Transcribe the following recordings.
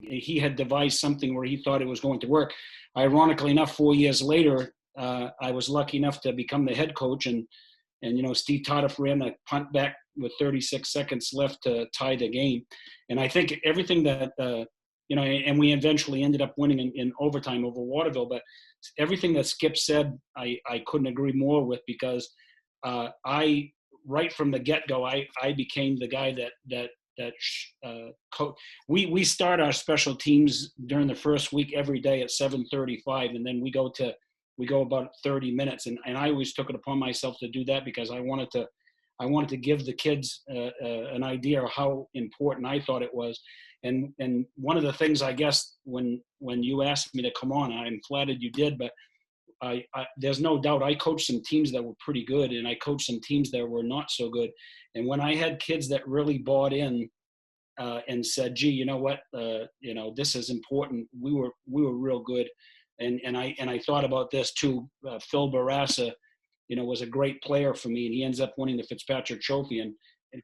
he had devised something where he thought it was going to work. Ironically enough, 4 years later, I was lucky enough to become the head coach, and Steve Toddiff ran a punt back with 36 seconds left to tie the game. And I think everything that, and we eventually ended up winning in overtime over Waterville, but everything that Skip said, I couldn't agree more with, because right from the get-go, I became the guy we start our special teams during the first week every day at 7:35, and then we go about 30 minutes, and I always took it upon myself to do that, because I wanted to give the kids an idea of how important I thought it was. And one of the things, I guess, when you asked me to come on, I'm flattered you did, but I there's no doubt I coached some teams that were pretty good, and I coached some teams that were not so good. And when I had kids that really bought in and said, "Gee, you know what? This is important," we were real good. And I thought about this too. Phil Barassa, was a great player for me, and he ends up winning the Fitzpatrick Trophy. And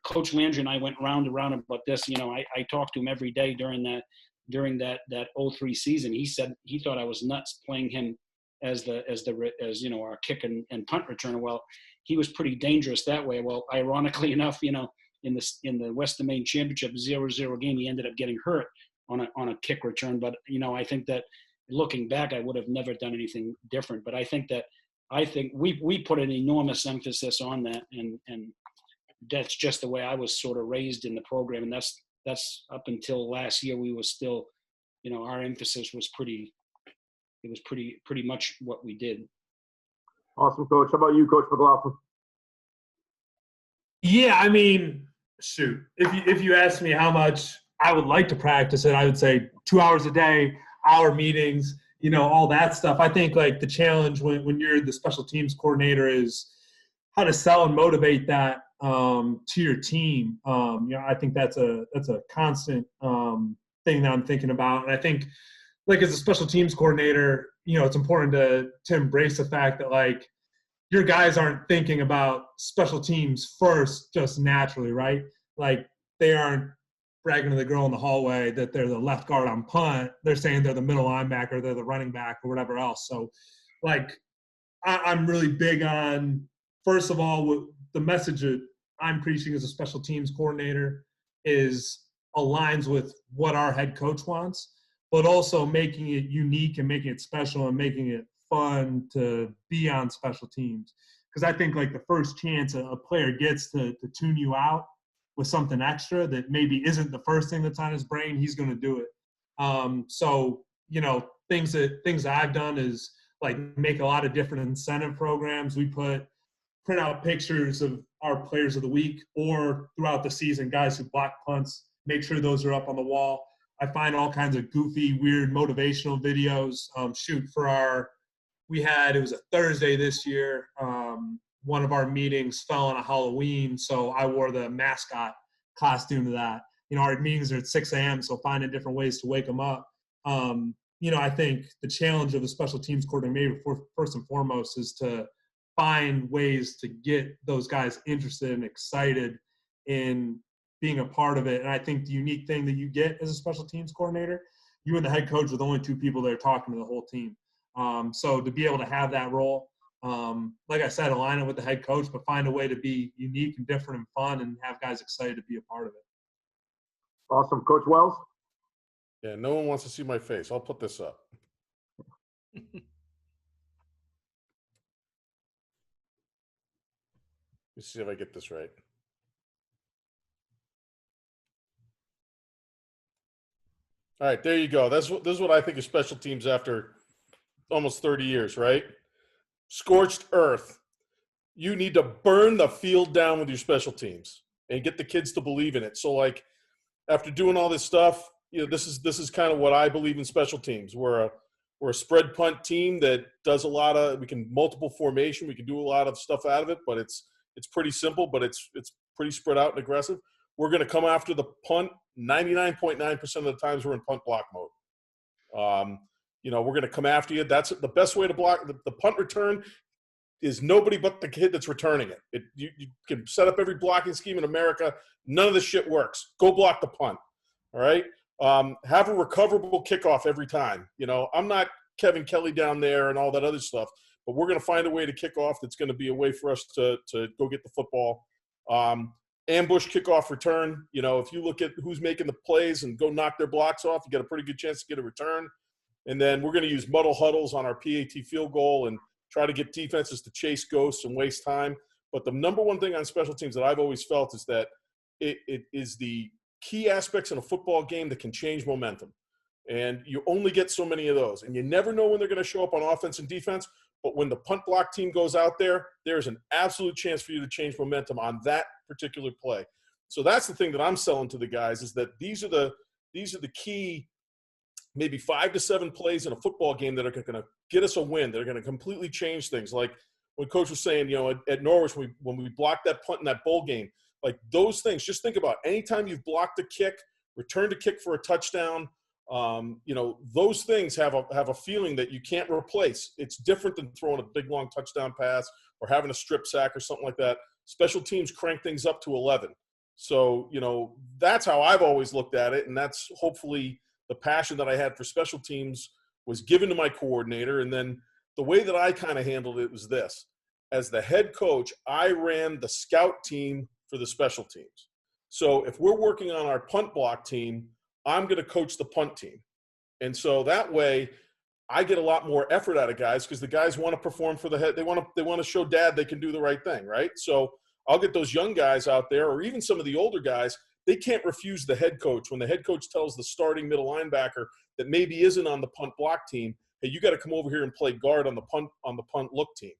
Coach Landry and I went round and round about this. I talked to him every day during that 03 season. He said he thought I was nuts playing him as our kick and punt returner. Well, he was pretty dangerous that way. Well, ironically enough, in the Western Maine Championship 0-0 game, he ended up getting hurt on a kick return. But I think that, looking back, I would have never done anything different. But I think we put an enormous emphasis on that, and that's just the way I was sort of raised in the program. And that's up until last year, we was still, our emphasis was pretty much what we did. Awesome, Coach. How about you, Coach McLaughlin? Yeah, I mean, shoot, if you ask me how much I would like to practice it, I would say 2 hours a day, hour meetings, all that stuff. I think like the challenge when you're the special teams coordinator is how to sell and motivate that to your team. I think that's a constant thing that I'm thinking about. And I think, like, as a special teams coordinator, it's important to embrace the fact that, like, your guys aren't thinking about special teams first just naturally, right? Like, they aren't bragging to the girl in the hallway that they're the left guard on punt. They're saying they're the middle linebacker, they're the running back, or whatever else. So, like, I'm really big on, first of all, the message that I'm preaching as a special teams coordinator aligns with what our head coach wants, but also making it unique and making it special and making it fun to be on special teams. Because I think, like, the first chance a player gets to tune you out with something extra that maybe isn't the first thing that's on his brain, he's going to do it. So, things that I've done is, like, make a lot of different incentive programs. We print out pictures of our players of the week, or throughout the season, guys who block punts, make sure those are up on the wall. I find all kinds of goofy, weird, motivational videos. It was a Thursday this year. One of our meetings fell on a Halloween, so I wore the mascot costume to that. Our meetings are at 6 a.m., so finding different ways to wake them up. I think the challenge of a special teams coordinator, first and foremost, is to find ways to get those guys interested and excited in being a part of it. And I think the unique thing that you get as a special teams coordinator, you and the head coach are the only two people that are talking to the whole team. So to be able to have that role, like I said, align it with the head coach, but find a way to be unique and different and fun and have guys excited to be a part of it. Awesome. Coach Wells? Yeah, no one wants to see my face. I'll put this up. Let's see if I get this right. All right, there you go. This is what I think of special teams after almost 30 years, right? Scorched earth. You need to burn the field down with your special teams and get the kids to believe in it. So, like, after doing all this stuff, this is kind of what I believe in special teams. We're a spread punt team that does we can multiple formation. We can do a lot of stuff out of it, but it's pretty simple, but it's pretty spread out and aggressive. We're going to come after the punt 99.9% of the times we're in punt block mode. We're going to come after you. That's the best way to block. The punt return is nobody but the kid that's returning it. You can set up every blocking scheme in America. None of this shit works. Go block the punt. All right? have a recoverable kickoff every time. You know, I'm not Kevin Kelly down there and all that other stuff, but we're going to find a way to kick off that's going to be a way for us to go get the football. Ambush kickoff return. You know, if you look at who's making the plays and go knock their blocks off, you got a pretty good chance to get a return. And then we're going to use muddle huddles on our PAT field goal and try to get defenses to chase ghosts and waste time. But the number one thing on special teams that I've always felt is that it is the key aspects in a football game that can change momentum. And you only get so many of those. And you never know when they're going to show up on offense and defense. But when the punt block team goes out there, there's an absolute chance for you to change momentum on that particular play. So that's the thing that I'm selling to the guys, is that these are the key maybe 5 to 7 plays in a football game that are going to get us a win, that are going to completely change things. Like when Coach was saying, you know, at Norwich, when we blocked that punt in that bowl game, like those things, just think about anytime you've blocked a kick, returned a kick for a touchdown, you know, those things have a feeling that you can't replace. It's different than throwing a big, long touchdown pass or having a strip sack or something like that. Special teams crank things up to 11. So, you know, that's how I've always looked at it, and that's hopefully the passion that I had for special teams was given to my coordinator. And then the way that I kind of handled it was this. As the head coach, I ran the scout team for the special teams. So if we're working on our punt block team, I'm going to coach the punt team. And so that way I get a lot more effort out of guys, because the guys want to perform for the head. They want to show dad they can do the right thing, right? So I'll get those young guys out there, or even some of the older guys. They can't refuse the head coach when the head coach tells the starting middle linebacker that maybe isn't on the punt block team, hey, you got to come over here and play guard on the punt look team.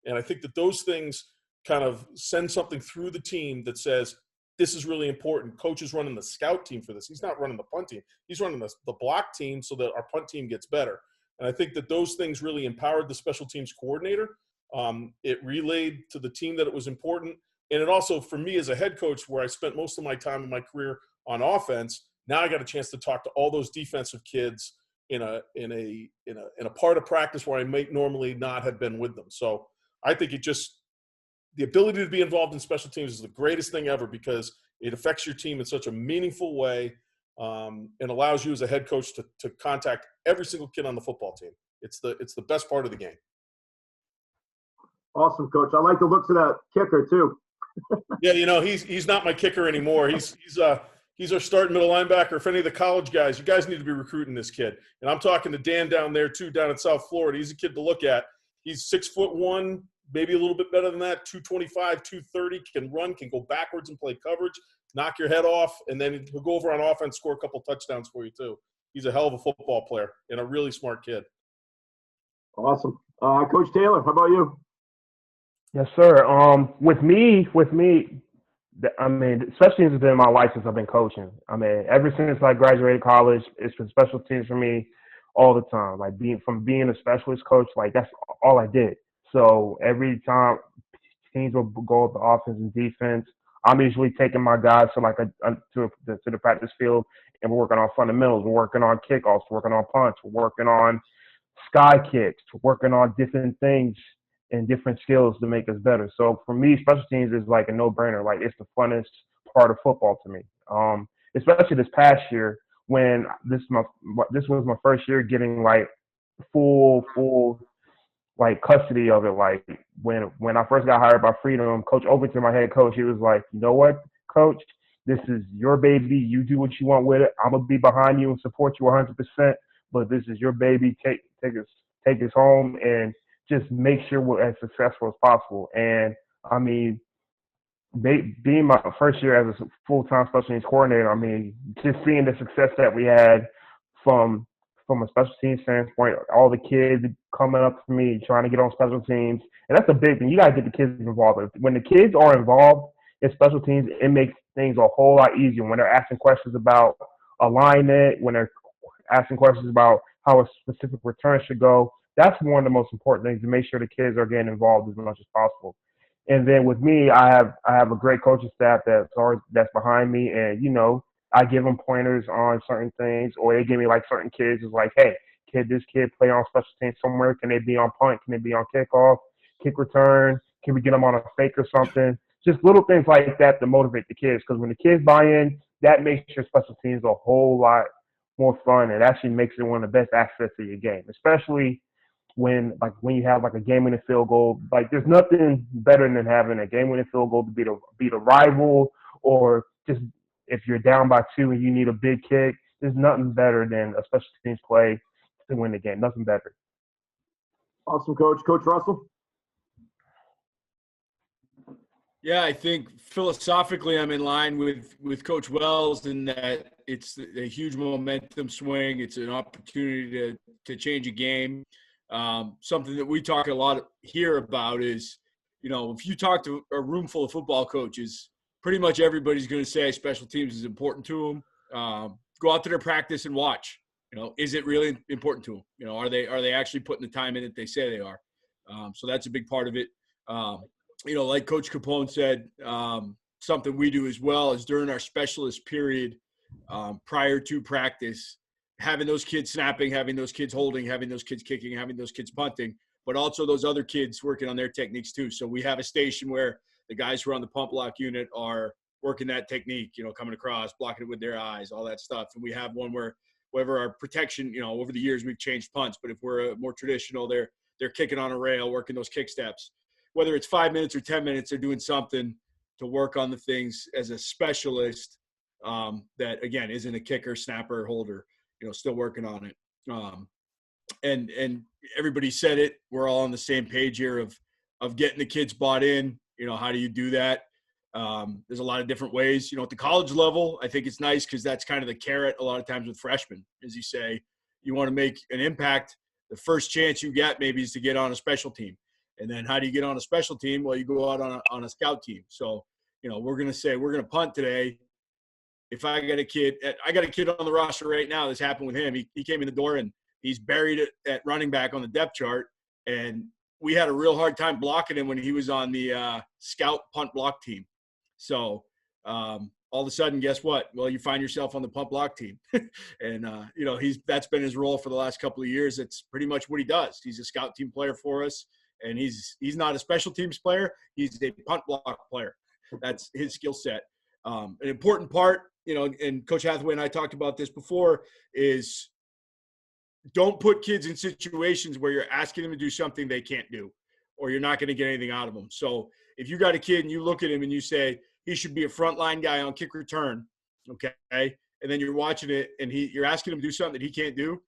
And I think that those things kind of send something through the team that says, this is really important. Coach is running the scout team for this. He's not running the punt team. He's running the block team so that our punt team gets better. And I think that those things really empowered the special teams coordinator. It relayed to the team that it was important. And it also, for me as a head coach, where I spent most of my time in my career on offense, now I got a chance to talk to all those defensive kids in a part of practice where I might normally not have been with them. So I think the ability to be involved in special teams is the greatest thing ever, because it affects your team in such a meaningful way, and allows you as a head coach to contact every single kid on the football team. It's the best part of the game. Awesome, Coach. I like the looks of that kicker too. Yeah, you know, he's not my kicker anymore. He's our starting middle linebacker. If any of the college guys, you guys need to be recruiting this kid. And I'm talking to Dan down there too, down in South Florida. He's a kid to look at. He's 6'1", maybe a little bit better than that, 225, 230, can run, can go backwards and play coverage, knock your head off, and then he'll go over on offense, score a couple touchdowns for you too. He's a hell of a football player and a really smart kid. Awesome. Coach Taylor, how about you? Yes, sir. With me, I mean, especially since it's been my life since I've been coaching. I mean, ever since I graduated college, it's been special teams for me all the time. Like being a specialist coach, like that's all I did. So every time teams will go up the offense and defense, I'm usually taking my guys to the practice field, and we're working on fundamentals. We're working on kickoffs. We're working on punts. We're working on sky kicks. We're working on different things and different skills to make us better. So for me, special teams is like a no-brainer. Like it's the funnest part of football to me. Especially this past year when this was my first year getting like full like custody of it. Like when I first got hired by Freedom, Coach Overton, my head coach, he was like, you know what, Coach, this is your baby. You do what you want with it. I'm gonna be behind you and support you 100%. But this is your baby. Take us home and just make sure we're as successful as possible. And I mean, being my first year as a full-time special teams coordinator, I mean, just seeing the success that we had from a special teams standpoint, all the kids coming up to me, trying to get on special teams. And that's a big thing. You got to get the kids involved. When the kids are involved in special teams, it makes things a whole lot easier. When they're asking questions about alignment, when they're asking questions about how a specific return should go, that's one of the most important things, to make sure the kids are getting involved as much as possible. And then with me, I have a great coaching staff that's behind me, and you know, I give them pointers on certain things, or they give me like certain kids. It's like, hey, this kid play on special teams somewhere? Can they be on punt? Can they be on kickoff, kick return? Can we get them on a fake or something? Just little things like that to motivate the kids, because when the kids buy in, that makes your special teams a whole lot more fun. It actually makes it one of the best aspects of your game, especially when you have like a game-winning field goal. Like there's nothing better than having a game-winning field goal to beat a rival, or just if you're down by 2 and you need a big kick. There's nothing better than a special teams play to win the game. Nothing better. Awesome, Coach. Coach Russell? Yeah, I think philosophically I'm in line with Coach Wells in that it's a huge momentum swing. It's an opportunity to change a game. Something that we talk a lot here about is, if you talk to a room full of football coaches, pretty much everybody's going to say special teams is important to them. Go out to their practice and watch. Is it really important to them? Are they actually putting the time in that they say they are? So that's a big part of it. Like Coach Capone said, something we do as well is during our specialist period, prior to practice, having those kids snapping, having those kids holding, having those kids kicking, having those kids punting, but also those other kids working on their techniques too. So we have a station where the guys who are on the punt block unit are working that technique, coming across, blocking it with their eyes, all that stuff. And we have one where wherever our protection, over the years we've changed punts, but if we're more traditional, they're kicking on a rail, working those kick steps. Whether it's 5 minutes or 10 minutes, they're doing something to work on the things as a specialist that, again, isn't a kicker, snapper, holder, still working on it. And everybody said it. We're all on the same page here of getting the kids bought in. How do you do that? There's a lot of different ways. At the college level, I think it's nice because that's kind of the carrot a lot of times with freshmen. As you say, you want to make an impact. The first chance you get maybe is to get on a special team. And then how do you get on a special team? Well, you go out on a scout team. So, we're going to say we're going to punt today. If I got a kid on the roster right now, this happened with him. He came in the door and he's buried at running back on the depth chart. And we had a real hard time blocking him when he was on the scout punt block team. So all of a sudden, guess what? Well, you find yourself on the punt block team. And, that's been his role for the last couple of years. It's pretty much what he does. He's a scout team player for us. And he's not a special teams player. He's a punt block player. That's his skill set. An important part, and Coach Hathaway and I talked about this before, is don't put kids in situations where you're asking them to do something they can't do, or you're not going to get anything out of them. So if you got a kid and you look at him and you say he should be a frontline guy on kick return, okay, and then you're watching it and you're asking him to do something that he can't do,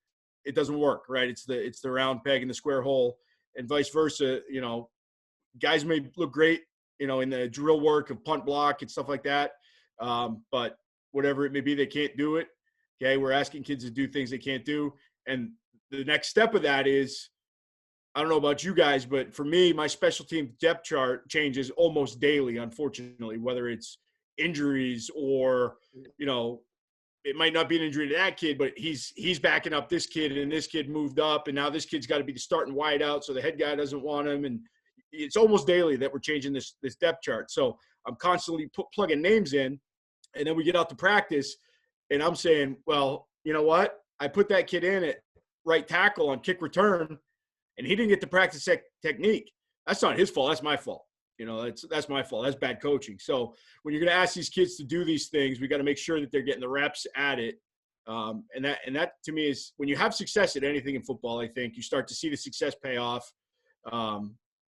it doesn't work, right? It's the round peg in the square hole. And vice versa, guys may look great, in the drill work of punt block and stuff like that. But whatever it may be, they can't do it. Okay, we're asking kids to do things they can't do. And the next step of that is, I don't know about you guys, but for me, my special team depth chart changes almost daily, unfortunately, whether it's injuries or, it might not be an injury to that kid, but he's backing up this kid, and this kid moved up, and now this kid's got to be the starting wide out, so the head guy doesn't want him. And it's almost daily that we're changing this depth chart. So I'm constantly plugging names in, and then we get out to practice, and I'm saying, well, you know what? I put that kid in at right tackle on kick return, and he didn't get to practice technique. That's not his fault. That's my fault. That's my fault. That's bad coaching. So when you're going to ask these kids to do these things, we got to make sure that they're getting the reps at it. And that to me is when you have success at anything in football, I think you start to see the success pay off.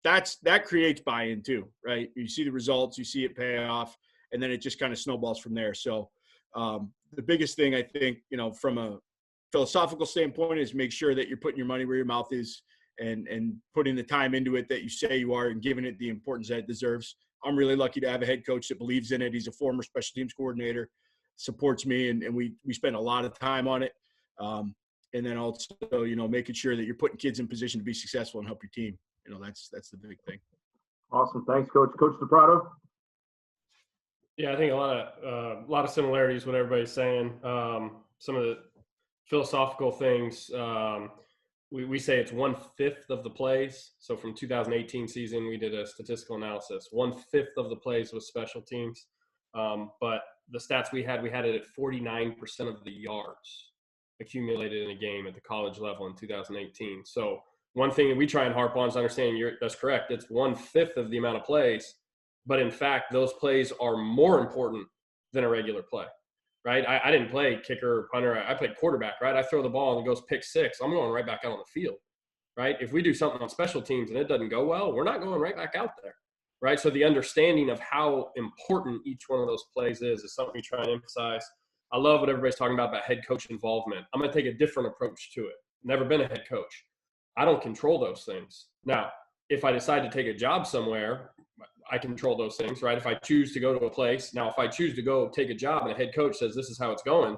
That creates buy-in too, right? You see the results, you see it pay off, and then it just kind of snowballs from there. So the biggest thing I think, from a philosophical standpoint is make sure that you're putting your money where your mouth is. And putting the time into it that you say you are and giving it the importance that it deserves. I'm really lucky to have a head coach that believes in it. He's a former special teams coordinator, supports me, and we spend a lot of time on it. And then also, making sure that you're putting kids in position to be successful and help your team. That's the big thing. Awesome. Thanks, Coach. Coach DePrado? Yeah, I think a lot of similarities what everybody's saying. Some of the philosophical things, we say it's 1/5 of the plays. So from 2018 season, we did a statistical analysis. 1/5 of the plays was special teams. But the stats we had it at 49% of the yards accumulated in a game at the college level in 2018. So one thing that we try and harp on is understanding that's correct. It's 1/5 of the amount of plays. But in fact, those plays are more important than a regular play. right? I didn't play kicker or punter. I played quarterback, right? I throw the ball and it goes pick six. I'm going right back out on the field, right? If we do something on special teams and it doesn't go well, we're not going right back out there, right? So the understanding of how important each one of those plays is something we try and emphasize. I love what everybody's talking about head coach involvement. I'm going to take a different approach to it. Never been a head coach. I don't control those things. Now, if I decide to take a job somewhere, I control those things, right? If I choose to go to a place, now if I choose to go take a job and a head coach says this is how it's going,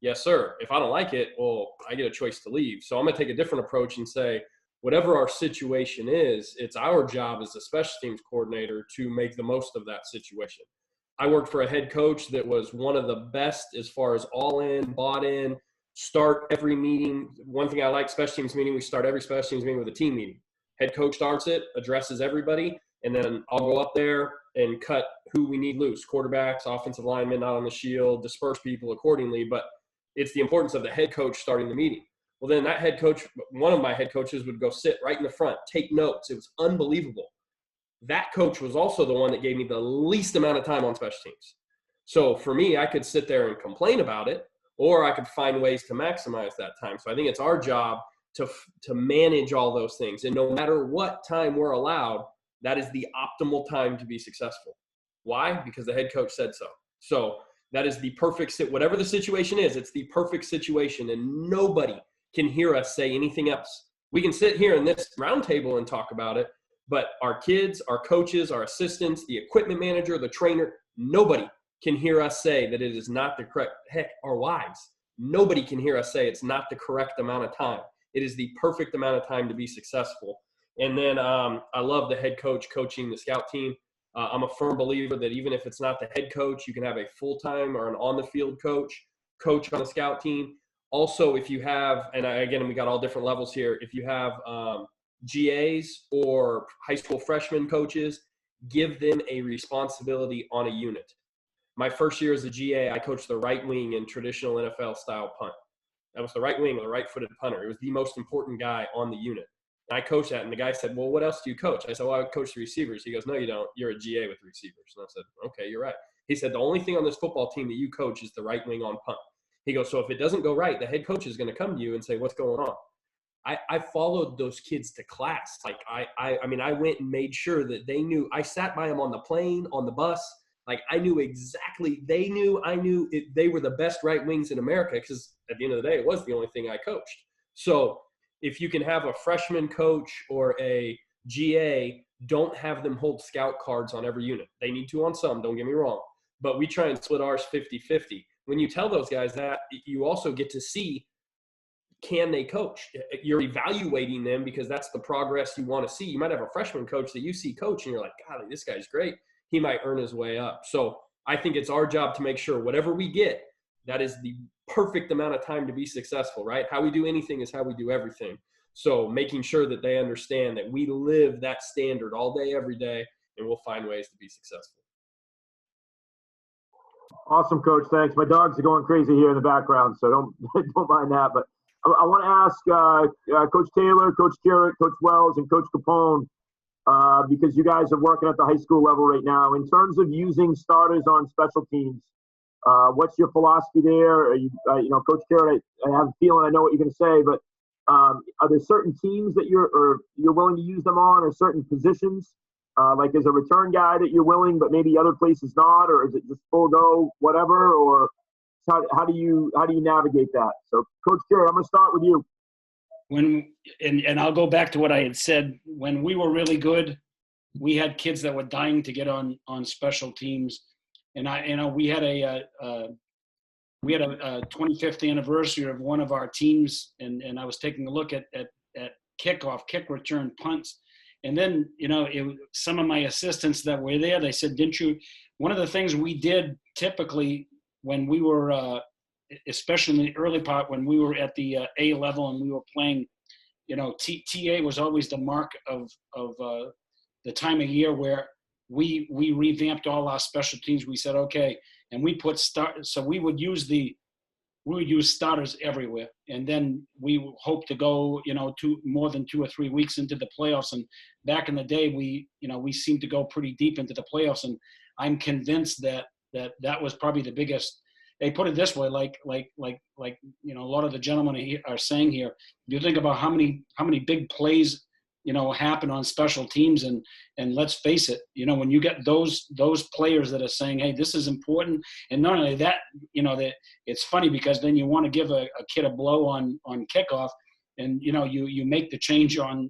yes, sir. If I don't like it, well, I get a choice to leave. So I'm going to take a different approach and say, whatever our situation is, it's our job as a special teams coordinator to make the most of that situation. I worked for a head coach that was one of the best as far as all in, bought in, start every meeting. One thing I like, special teams meeting, we start every special teams meeting with a team meeting. Head coach starts it, addresses everybody, and then I'll go up there and cut who we need loose, quarterbacks, offensive linemen, not on the shield, disperse people accordingly. But it's the importance of the head coach starting the meeting. Well, then that head coach, one of my head coaches would go sit right in the front, take notes. It was unbelievable. That coach was also the one that gave me the least amount of time on special teams. So for me, I could sit there and complain about it, or I could find ways to maximize that time. So I think it's our job to manage all those things. And no matter what time we're allowed, that is the optimal time to be successful. Why? Because the head coach said so. So that is the perfect, whatever the situation is, it's the perfect situation, and nobody can hear us say anything else. We can sit here in this round table and talk about it, but our kids, our coaches, our assistants, the equipment manager, the trainer, nobody can hear us say that it is not the correct, heck, our wives, nobody can hear us say it's not the correct amount of time. It is the perfect amount of time to be successful. And then I love the head coach coaching the scout team. I'm a firm believer that even if it's not the head coach, you can have a full-time or an on-the-field coach on the scout team. Also, if you have, and again, we got all different levels here, if you have GAs or high school freshman coaches, give them a responsibility on a unit. My first year as a GA, I coached the right wing in traditional NFL style punt. That was the right wing with a right-footed punter. It was the most important guy on the unit. And I coached that, and the guy said, well, what else do you coach? I said, well, I coach the receivers. He goes, no, you don't. You're a GA with receivers. And I said, okay, you're right. He said, the only thing on this football team that you coach is the right wing on punt. He goes, so if it doesn't go right, the head coach is going to come to you and say, what's going on? I followed those kids to class. Like I mean, I went and made sure that they knew. I sat by them on the plane, on the bus. Like I knew exactly. They knew. I knew they were the best right wings in America, because at the end of the day, it was the only thing I coached. So if you can have a freshman coach or a GA, don't have them hold scout cards on every unit. They need to on some, don't get me wrong. But we try and split ours 50-50. When you tell those guys that, you also get to see, can they coach? You're evaluating them because that's the progress you want to see. You might have a freshman coach that you see coach and you're like, God, this guy's great. He might earn his way up. So I think it's our job to make sure whatever we get, that is the perfect amount of time to be successful, right? How we do anything is how we do everything. So making sure that they understand that we live that standard all day, every day, and we'll find ways to be successful. Awesome, Coach. Thanks. My dogs are going crazy here in the background, so don't mind that. But I want to ask Coach Taylor, Coach Jarrett, Coach Wells, and Coach Capone, because you guys are working at the high school level right now. In terms of using starters on special teams, what's your philosophy there? Are you, Coach Jarrett, I have a feeling I know what you're going to say, but are there certain teams that you're willing to use them on, or certain positions? Like as a return guy that you're willing, but maybe other places not, or is it just full go, whatever? Or how do you navigate that? So, Coach Jarrett, I'm going to start with you. And I'll go back to what I had said. When we were really good, we had kids that were dying to get on special teams, and we had a 25th anniversary of one of our teams, and I was taking a look at kickoff, kick return, punts. And then, some of my assistants that were there, they said, one of the things we did typically when we were, especially in the early part, when we were at the A level and we were playing, TA was always the mark of the time of year where we revamped all our special teams. We said, okay, and we put so we would use starters everywhere, and then we hope to go, more than 2 or 3 weeks into the playoffs. And back in the day, we seemed to go pretty deep into the playoffs. And I'm convinced that was probably the biggest hey, put it this way, like a lot of the gentlemen are saying here. You think about how many big plays happen on special teams, and let's face it, when you get those players that are saying, hey, this is important, and not only that, that it's funny because then you want to give a kid a blow on kickoff, and you make the change on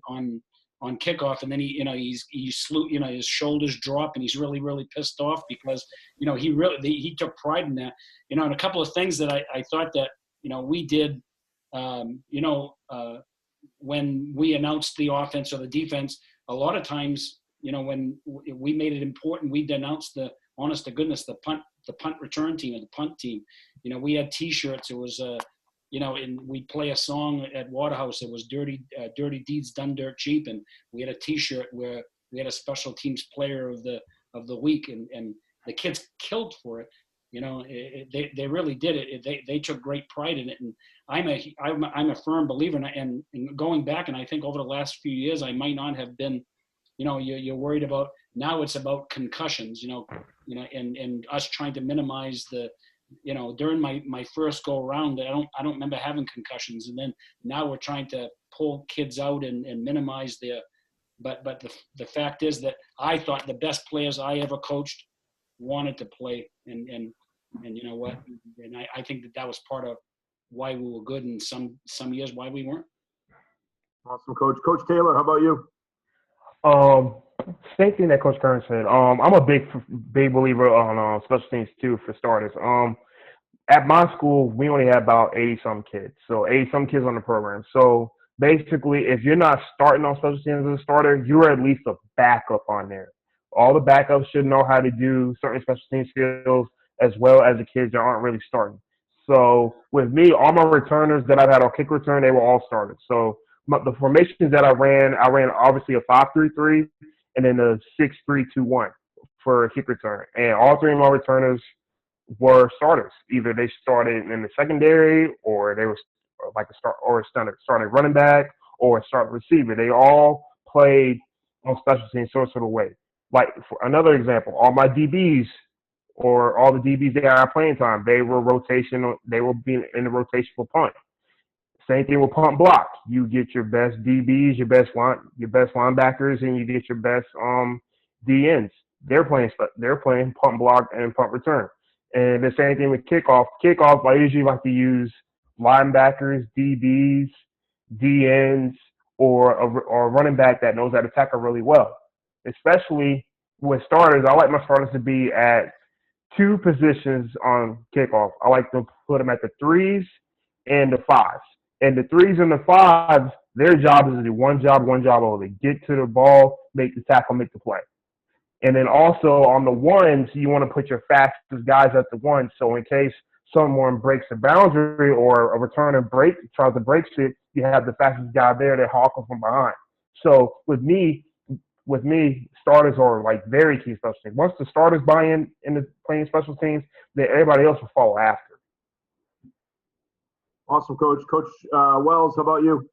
kickoff, and then his shoulders drop and he's really, really pissed off because he took pride in that, and a couple of things that I thought that we did, when we announced the offense or the defense, a lot of times, when we made it important, we denounced the honest to goodness, the punt return team and the punt team. We had T-shirts. It was and we'd play a song at Waterhouse. It was Dirty Deeds Done Dirt Cheap, and we had a T-shirt where we had a special teams player of the week, and the kids killed for it. They really did it. They took great pride in it, and I'm a firm believer. And going back, and I think over the last few years, I might not have been. You're worried about now. It's about concussions. And us trying to minimize the. During my first go around, I don't remember having concussions, and then now we're trying to pull kids out and minimize their. But the fact is that I thought the best players I ever coached wanted to play, and you know what? And I think that was part of why we were good, and some years why we weren't. Awesome, Coach. Coach Taylor, how about you? Same thing that Coach Kern said. I'm a big believer on special teams too, for starters. At my school, we only had about 80-some kids. So 80-some kids on the program. So basically, if you're not starting on special teams as a starter, you're at least a backup on there. All the backups should know how to do certain special team skills, as well as the kids that aren't really starting. So with me, all my returners that I've had on kick return, they were all starters. So the formations that I ran obviously a 5-3-3 and then a 6-3-2-1 for a kick return. And all three of my returners were starters. Either they started in the secondary, or they were like started running back, or a starting receiver. They all played on special teams some sort of way. Like, for another example, all my DBs, or all the DBs that had playing time, they were rotational. They were being in the rotation for punt. Same thing with punt block. You get your best DBs, your best linebackers, and you get your best DNs. They're playing punt block and punt return. And the same thing with kickoff. Kickoff, I usually like to use linebackers, DBs, DNs, or a running back that knows how to tackle really well. Especially with starters, I like my starters to be at two positions on kickoff. I like to put them at the 3s and the 5s. And the 3s and the 5s, their job is to do one job only. Get to the ball, make the tackle, make the play. And then also on the 1s, you want to put your fastest guys at the 1. So in case someone breaks a boundary or a returner tries to break it, you have the fastest guy there to hawk them from behind. So with me, starters are like very key special teams. Once the starters buy in the playing special teams, then everybody else will follow after. Awesome, Coach. Coach Wells, how about you?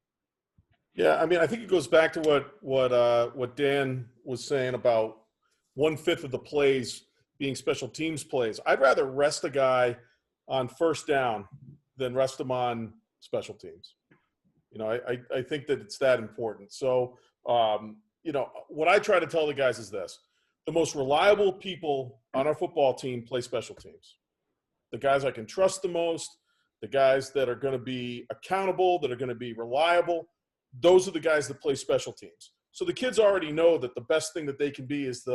Yeah, I mean, I think it goes back to what Dan was saying about 1/5 of the plays being special teams plays. I'd rather rest a guy on first down than rest him on special teams. I think that it's that important. So, what I try to tell the guys is this: the most reliable people on our football team play special teams. The guys I can trust the most, the guys that are going to be accountable, that are going to be reliable, those are the guys that play special teams. So the kids already know that the best thing that they can be is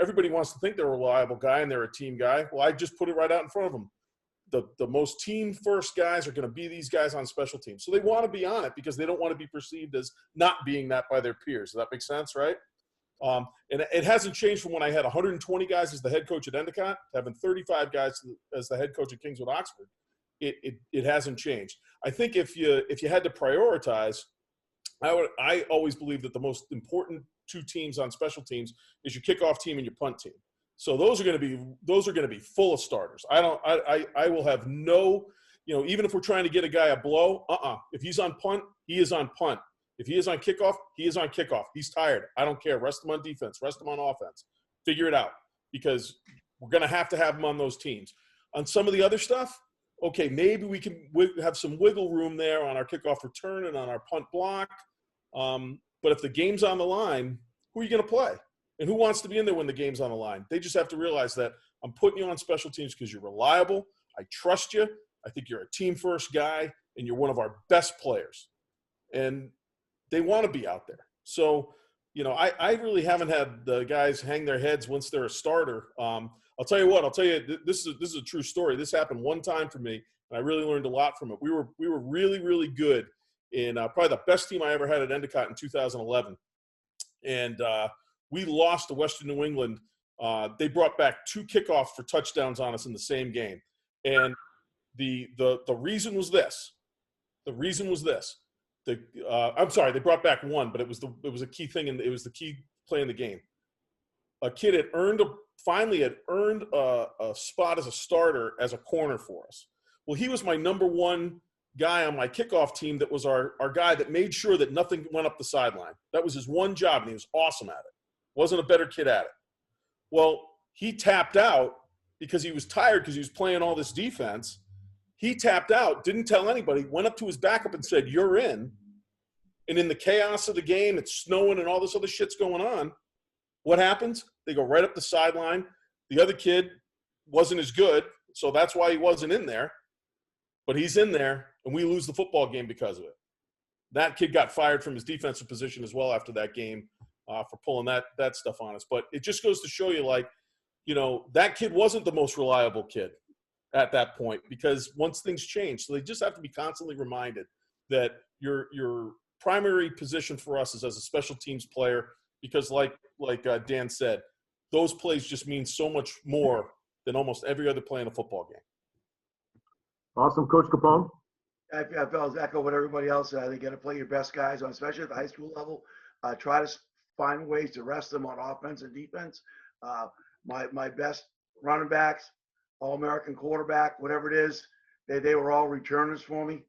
everybody wants to think they're a reliable guy and they're a team guy. Well, I just put it right out in front of them. The most team first guys are going to be these guys on special teams. So they want to be on it because they don't want to be perceived as not being that by their peers. Does that make sense, right? And it hasn't changed from when I had 120 guys as the head coach at Endicott to having 35 guys as the head coach at Kingswood Oxford. It hasn't changed. I think if you had to prioritize, I always believe that the most important two teams on special teams is your kickoff team and your punt team. So those are going to be full of starters. I will have no, even if we're trying to get a guy a blow, if he's on punt, he is on punt. If he is on kickoff, he is on kickoff. He's tired. I don't care. Rest him on defense. Rest him on offense. Figure it out, because we're going to have him on those teams. On some of the other stuff, okay, maybe we can have some wiggle room there on our kickoff return and on our punt block. But if the game's on the line, who are you going to play? And who wants to be in there when the game's on the line? They just have to realize that I'm putting you on special teams because you're reliable. I trust you. I think you're a team-first guy, and you're one of our best players. And they want to be out there. So, you know, I really haven't had the guys hang their heads once they're a starter. I'll tell you what. This is a true story. This happened one time for me, and I really learned a lot from it. We were really, really good in probably the best team I ever had at Endicott in 2011. And we lost to Western New England. They brought back 2 kickoffs for touchdowns on us in the same game. And the reason was this. The reason was this. I'm sorry, they brought back 1, but it was a key thing, and it was the key play in the game. A kid had finally earned a spot as a starter as a corner for us. Well, he was my number 1 guy on my kickoff team. That was our guy that made sure that nothing went up the sideline. That was his one job, and he was awesome at it. Wasn't a better kid at it. Well, he tapped out because he was tired because he was playing all this defense. He tapped out, didn't tell anybody, went up to his backup and said, "You're in." And in the chaos of the game, it's snowing and all this other shit's going on. What happens? They go right up the sideline. The other kid wasn't as good, so that's why he wasn't in there. But he's in there, and we lose the football game because of it. That kid got fired from his defensive position as well after that game for pulling that stuff on us. But it just goes to show you, like, you know, that kid wasn't the most reliable kid at that point, because once things change, so they just have to be constantly reminded that your primary position for us is as a special teams player, because like Dan said, those plays just mean so much more than almost every other play in a football game. Awesome. Coach Capone? I echo what everybody else said. I think you got to play your best guys, especially at the high school level. Try to find ways to rest them on offense and defense. My best running backs, All-American quarterback, whatever it is, they were all returners for me.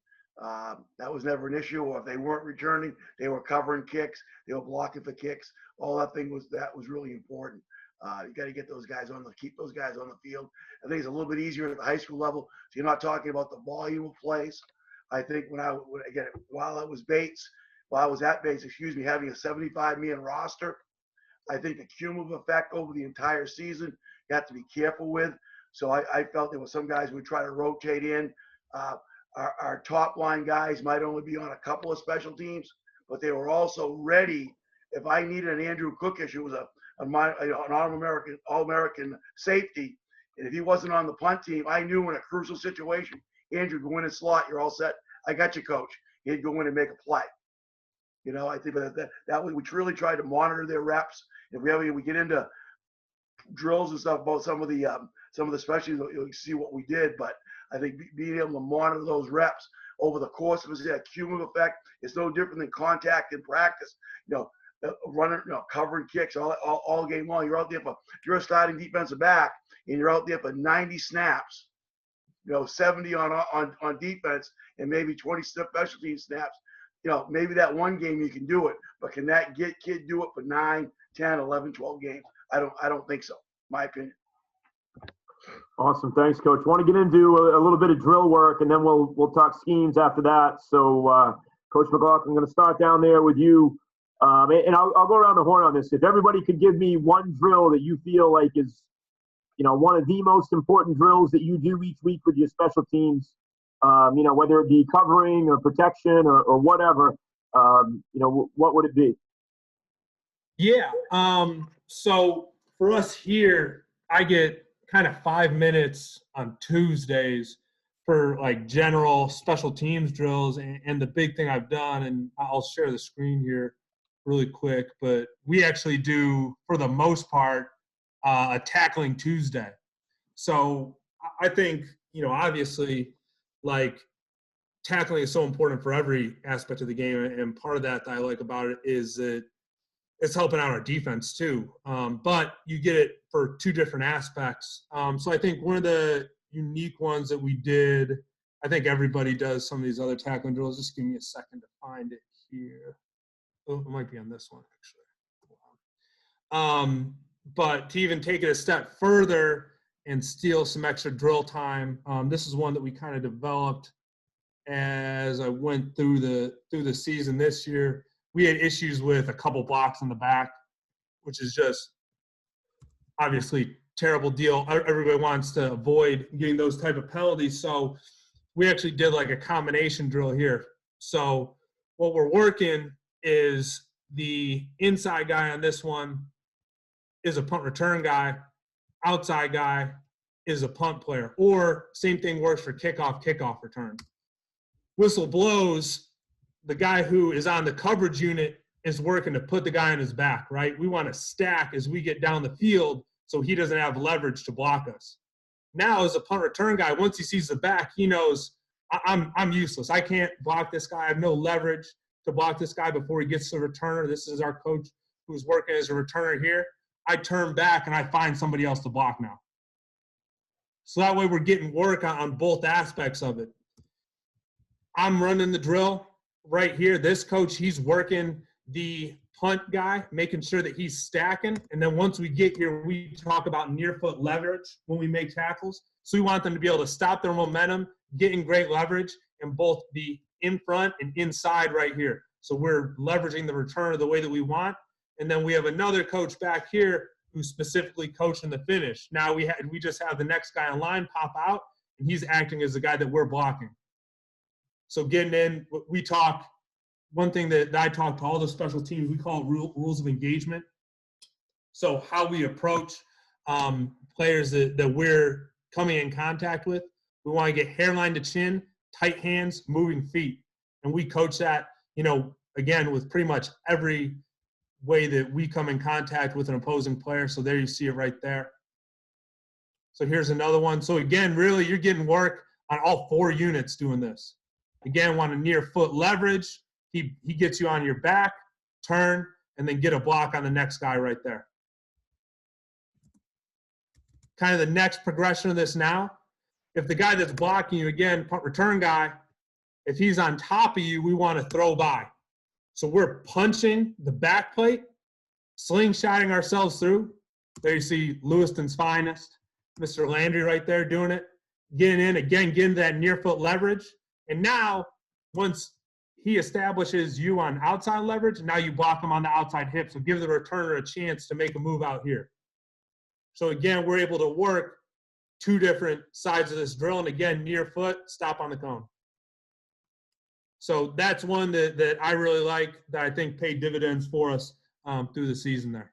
That was never an issue. Or if they weren't returning, they were covering kicks. They were blocking for kicks. All that was really important. You got to get those guys keep those guys on the field. I think it's a little bit easier at the high school level. So you're not talking about the volume of plays. I think while I was at Bates, having a 75-man roster, I think the cumulative effect over the entire season, you have to be careful with. So I felt there were some guys who would try to rotate in. Our top line guys might only be on a couple of special teams, but they were also ready. If I needed an Andrew Cookish, who was an All-American safety, and if he wasn't on the punt team, I knew in a crucial situation, Andrew, go in and slot, you're all set. I got you, coach. He'd go in and make a play. You know, I think that we really tried to monitor their reps. If we get into drills and stuff about some of the specialties, you'll see what we did. But I think being able to monitor those reps over the course of a cumulative effect is no different than contact in practice. You know, running, covering kicks all game long. You're out there if you're a starting defensive back and you're out there for 90 snaps. 70 on defense and maybe 20 special team snaps. Maybe that one game you can do it, but can that kid do it for 9, 10, 11, 12 games? I don't think so. My opinion. Awesome. Thanks, Coach. Want to get into a little bit of drill work, and then we'll talk schemes after that. So, Coach McLaughlin, I'm going to start down there with you. And I'll go around the horn on this. If everybody could give me one drill that you feel like is, one of the most important drills that you do each week with your special teams, whether it be covering or protection or whatever, what would it be? Yeah. So for us here, I get kind of 5 minutes on Tuesdays for like general special teams drills. And the big thing I've done, and I'll share the screen here really quick, but we actually do, for the most part, a tackling Tuesday. So I think, obviously, like, tackling is so important for every aspect of the game. And part of that I like about it is that it's helping out our defense too. But you get it for two different aspects. So I think one of the unique ones that we did, I think everybody does some of these other tackling drills. Just give me a second to find it here. Oh, it might be on this one, actually. But to even take it a step further and steal some extra drill time. This is one that we kind of developed as I went through the season this year. We had issues with a couple blocks in the back, which is just obviously terrible deal. Everybody wants to avoid getting those type of penalties. So we actually did like a combination drill here. So what we're working is the inside guy on this one is a punt return guy. Outside guy is a punt player. Or same thing works for kickoff return. Whistle blows, the guy who is on the coverage unit is working to put the guy on his back, right? We want to stack as we get down the field so he doesn't have leverage to block us. Now, as a punt return guy, once he sees the back, he knows I'm useless. I can't block this guy. I have no leverage to block this guy before he gets to the returner. This is our coach who's working as a returner here. I turn back and I find somebody else to block now. So that way we're getting work on both aspects of it. I'm running the drill right here. This coach, he's working the punt guy, making sure that he's stacking. And then once we get here, we talk about near foot leverage when we make tackles. So we want them to be able to stop their momentum, getting great leverage, and both be in front and inside right here. So we're leveraging the returner the way that we want. And then we have another coach back here who's specifically coaching the finish. Now we just have the next guy in line pop out, and he's acting as the guy that we're blocking. So getting in, we talk, one thing that I talk to all the special teams, we call it rules of engagement. So how we approach players that we're coming in contact with. We want to get hairline to chin, tight hands, moving feet. And we coach that, again, with pretty much every way that we come in contact with an opposing player. So there you see it right there. So here's another one. So again, really, you're getting work on all 4 units doing this. Again, want a near foot leverage. He gets you on your back, turn, and then get a block on the next guy right there. Kind of the next progression of this now. If the guy that's blocking you, again, punt return guy, if he's on top of you, we want to throw by. So we're punching the back plate, slingshotting ourselves through. There you see Lewiston's finest, Mr. Landry right there doing it. Getting in, again, getting that near foot leverage. And now, once he establishes you on outside leverage, now you block him on the outside hip. So give the returner a chance to make a move out here. So again, we're able to work 2 different sides of this drill. And again, near foot, stop on the cone. So that's one that I really like, that I think paid dividends for us through the season there.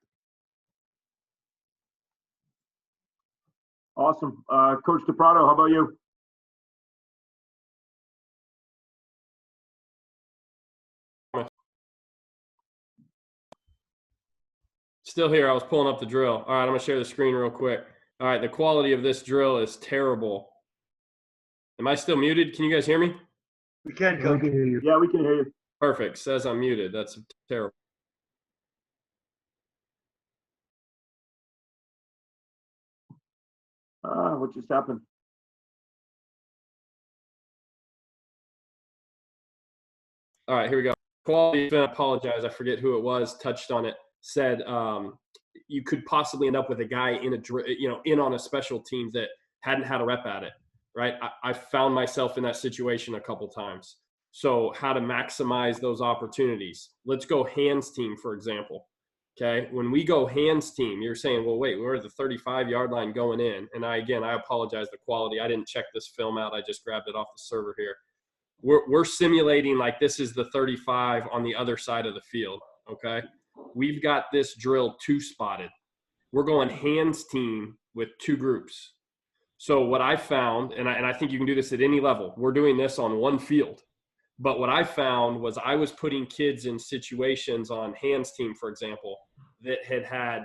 Awesome. Coach DePrato, how about you? Still here. I was pulling up the drill. All right, I'm going to share the screen real quick. All right, the quality of this drill is terrible. Am I still muted? Can you guys hear me? We can, We Coach. can hear you. Yeah, we can hear you. Perfect. Says I'm muted. That's terrible. What just happened? All right, here we go. Quality, I apologize. I forget who it was, touched on it, said you could possibly end up with a guy in on a special team that hadn't had a rep at it, right? I found myself in that situation a couple times. So how to maximize those opportunities. Let's go hands team, for example. Okay, when we go hands team, you're saying, well, wait, we're at the 35-yard line going in. And I apologize, the quality. I didn't check this film out. I just grabbed it off the server here. We're simulating like this is the 35 on the other side of the field, okay? We've got this drill 2-spotted. We're going hands team with 2 groups. So what I found, and I think you can do this at any level, we're doing this on one field. But what I found was I was putting kids in situations on hands team, for example, that had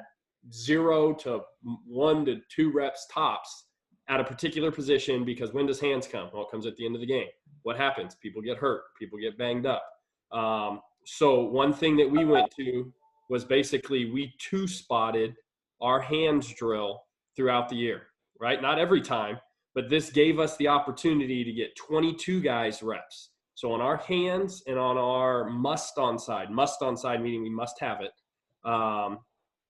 0 to 1 to 2 reps tops at a particular position, because when does hands come? Well, it comes at the end of the game. What happens? People get hurt. People get banged up. So one thing that we went to was basically we 2-spotted our hands drill throughout the year, right? Not every time, but this gave us the opportunity to get 22 guys reps. So on our hands and on our must on side meaning we must have it,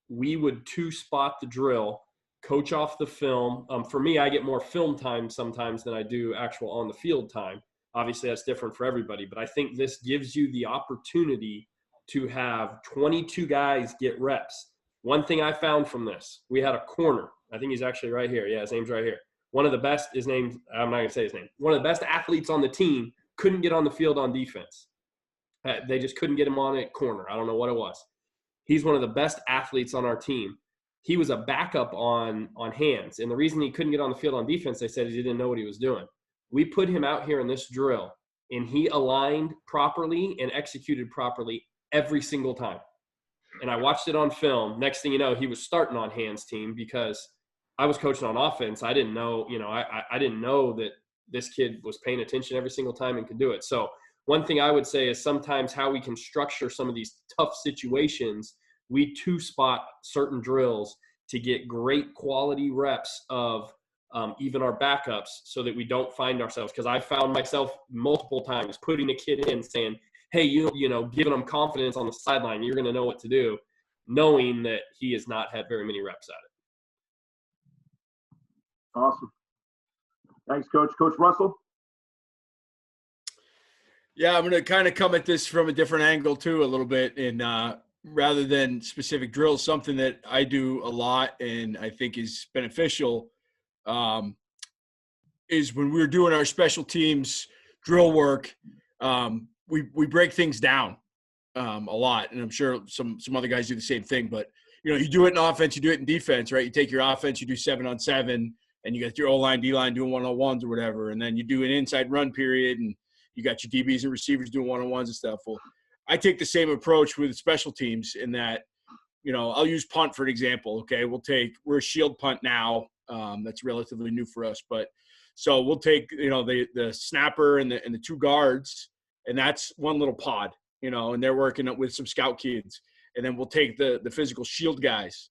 we would 2-spot the drill coach off the film. For me, I get more film time sometimes than I do actual on the field time. Obviously, that's different for everybody, but I think this gives you the opportunity to have 22 guys get reps. One thing I found from this, we had a corner. I think he's actually right here. Yeah, his name's right here. One of the best, I'm not going to say his name. One of the best athletes on the team couldn't get on the field on defense. They just couldn't get him on at corner. I don't know what it was. He's one of the best athletes on our team. He was a backup on hands. And the reason he couldn't get on the field on defense, they said he didn't know what he was doing. We put him out here in this drill, and he aligned properly and executed properly every single time. And I watched it on film. Next thing you know, he was starting on hands team because I was coaching on offense. I didn't know, I didn't know that this kid was paying attention every single time and could do it. So one thing I would say is sometimes how we can structure some of these tough situations, we two-spot certain drills to get great quality reps of even our backups so that we don't find ourselves. Because I found myself multiple times putting a kid in saying, hey, giving them confidence on the sideline, you're going to know what to do, knowing that he has not had very many reps at it. Awesome. Thanks, Coach. Coach Russell? Yeah, I'm going to kind of come at this from a different angle too a little bit. And rather than specific drills, something that I do a lot and I think is beneficial is when we're doing our special teams drill work, we break things down a lot. And I'm sure some other guys do the same thing. But, you do it in offense, you do it in defense, right? You take your offense, you do 7-on-7, and you got your O-line, D-line doing 1-on-1s or whatever. And then you do an inside run period, and you got your DBs and receivers doing 1-on-1s and stuff. Well, I take the same approach with special teams in that, I'll use punt for an example. Okay, we're a shield punt now. That's relatively new for us, but so we'll take the snapper and the two guards, and that's one little pod, and they're working with some scout kids, and then we'll take the physical shield guys,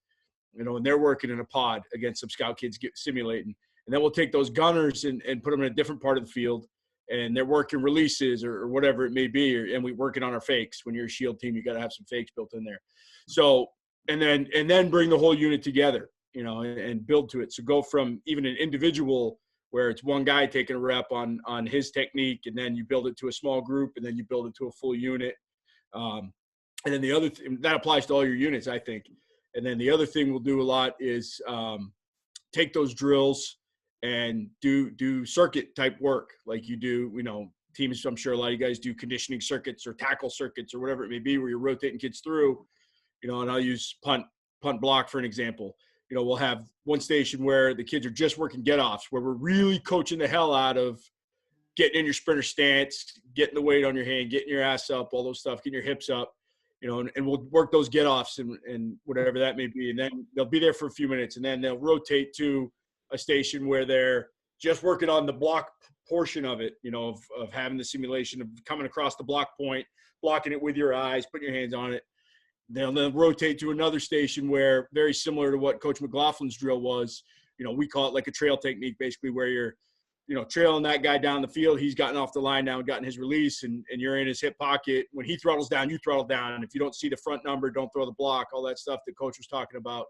and they're working in a pod against some scout kids simulating, and then we'll take those gunners and put them in a different part of the field. And they're working releases or whatever it may be, and we're working on our fakes. When you're a shield team, you got to have some fakes built in there. So, and then bring the whole unit together, and build to it. So go from even an individual where it's one guy taking a rep on his technique, and then you build it to a small group, and then you build it to a full unit. And then the other thing that applies to all your units, I think. And then the other thing we'll do a lot is take those drills and do circuit type work like you do, teams. I'm sure a lot of you guys do conditioning circuits or tackle circuits or whatever it may be, where you're rotating kids through, and I'll use punt block for an example. We'll have one station where the kids are just working get-offs, where we're really coaching the hell out of getting in your sprinter stance, getting the weight on your hand, getting your ass up, all those stuff, getting your hips up, and we'll work those get-offs and whatever that may be. And then they'll be there for a few minutes, and then they'll rotate to a station where they're just working on the block portion of it, of having the simulation of coming across the block point, blocking it with your eyes, putting your hands on it. They'll then rotate to another station where, very similar to what Coach McLaughlin's drill was, we call it like a trail technique, basically, where you're, trailing that guy down the field. He's gotten off the line now and gotten his release, and you're in his hip pocket. When he throttles down, you throttle down. And if you don't see the front number, don't throw the block, all that stuff that Coach was talking about,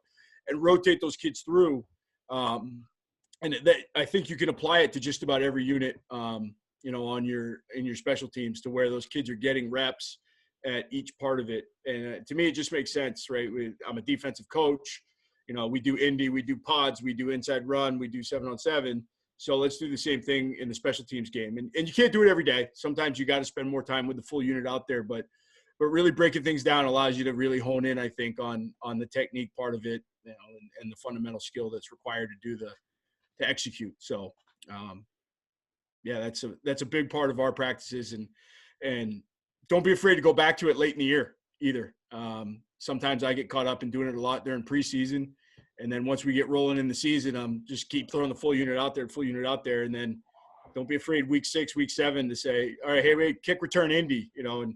and rotate those kids through. And I think you can apply it to just about every unit, in your special teams, to where those kids are getting reps at each part of it. And to me, it just makes sense, right? I'm a defensive coach. We do Indy, we do pods, we do inside run, we do 7-on-7. So let's do the same thing in the special teams game. And you can't do it every day. Sometimes you got to spend more time with the full unit out there, but really breaking things down allows you to really hone in, I think, on the technique part of it, and the fundamental skill that's required to execute. So, that's a big part of our practices, and don't be afraid to go back to it late in the year either. Sometimes I get caught up in doing it a lot during preseason, and then once we get rolling in the season, just keep throwing the full unit out there, and then don't be afraid week 6, week 7 to say, all right, hey, wait, kick return Indy, and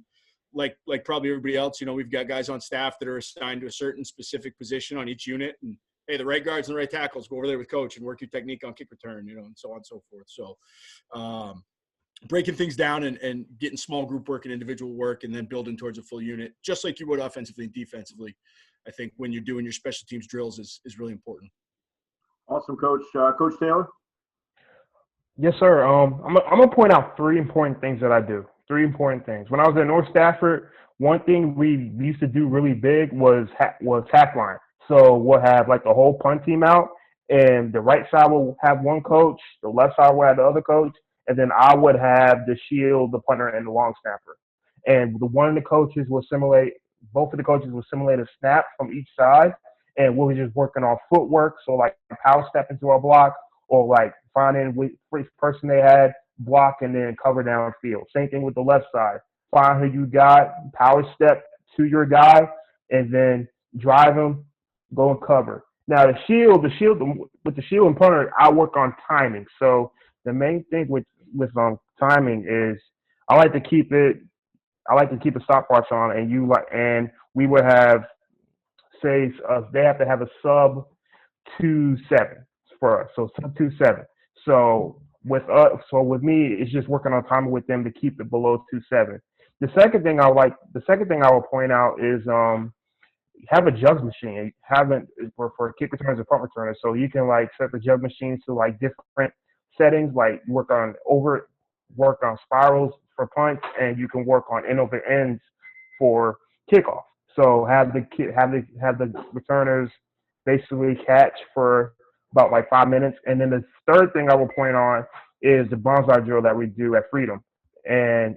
like probably everybody else, we've got guys on staff that are assigned to a certain specific position on each unit, and hey, the right guards and the right tackles, go over there with coach and work your technique on kick return, and so on and so forth. So breaking things down and getting small group work and individual work, and then building towards a full unit, just like you would offensively and defensively, I think when you're doing your special teams drills is really important. Awesome, Coach. Coach Taylor? Yes, sir. I'm gonna point out three important things that I do. Three important things. When I was at North Stafford, one thing we used to do really big was half line. So we'll have like the whole punt team out, and the right side will have one coach, the left side will have the other coach, and then I would have the shield, the punter, and the long snapper. And one of the coaches will simulate. Both of the coaches will simulate a snap from each side, and we'll be just working on footwork. So like power step into our block, or like finding which person they had, block, and then cover downfield. Same thing with the left side. Find who you got, power step to your guy, and then drive him, go and cover. Now with the shield and punter, I work on timing. So the main thing with timing is I like to keep it. I like to keep a stopwatch on, and we would have say they have to have a sub 2.7 for us, so sub 2.7. So with me, it's just working on timing with them to keep it below 2.7. The second thing I will point out is have a jug machine. Haven't for kick returners and punt returners, so you can like set the jug machines to like different settings, like work on spirals for punts, and you can work on end over ends for kickoff. So have the returners basically catch for about like 5 minutes, and then the third thing I will point on is the bonsai drill that we do at Freedom. And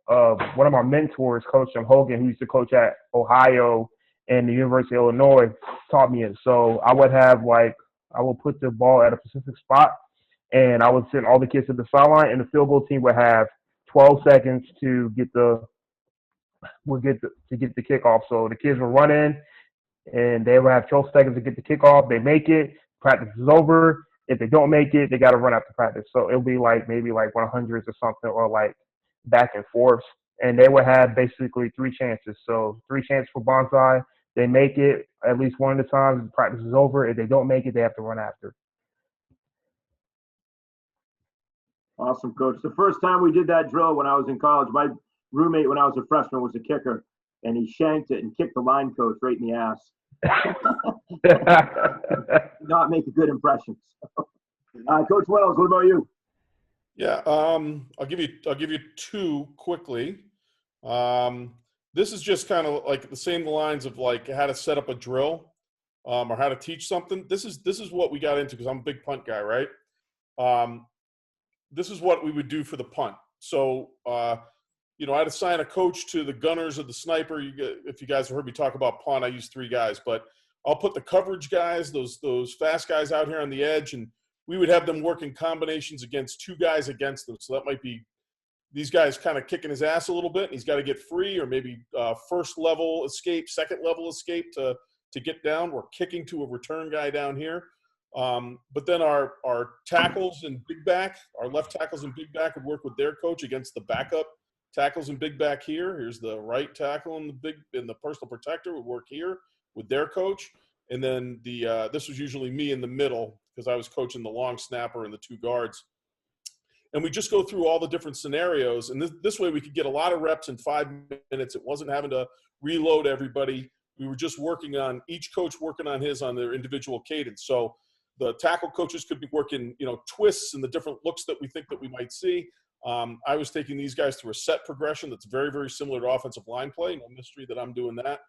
one of my mentors, Coach Hogan, who used to coach at Ohio and the University of Illinois, taught me it. So I will put the ball at a specific spot, and I would send all the kids to the sideline, and the field goal team would have 12 seconds to get the kickoff. So the kids will run in, and they will have 12 seconds to get the kickoff. They make it, practice is over. If they don't make it, they got to run after practice. So it'll be like maybe like 100s or something, or like back and forth. And they will have basically 3 chances. So 3 chances for bonsai. They make it at least one of the times. The practice is over. If they don't make it, they have to run after. Awesome, Coach. The first time we did that drill when I was in college, my roommate when I was a freshman was a kicker, and he shanked it and kicked the line coach right in the ass. Not make a good impression. Coach Wells, what about you? Yeah, I'll give you 2 quickly. This is just kind of like the same lines of like how to set up a drill, or how to teach something. This is what we got into because I'm a big punt guy, right? This is what we would do for the punt. So, I'd assign a coach to the gunners or the sniper. If you guys have heard me talk about punt, I use 3 guys, but I'll put the coverage guys, those fast guys out here on the edge, and we would have them working combinations against 2 guys against them. So that might be these guys kind of kicking his ass a little bit, and he's got to get free, or maybe first level escape, second level escape to get down. We're kicking to a return guy down here. But then our tackles and big back, our left tackles and big back would work with their coach against the backup tackles and big back here. Here's the right tackle and the personal protector would work here with their coach. And then this was usually me in the middle because I was coaching the long snapper and the 2 guards. And we just go through all the different scenarios. And this way we could get a lot of reps in 5 minutes. It wasn't having to reload everybody. We were just working on each coach working on their individual cadence. So the tackle coaches could be working, twists and the different looks that we think that we might see. I was taking these guys through a set progression that's very, very similar to offensive line play. No mystery that I'm doing that.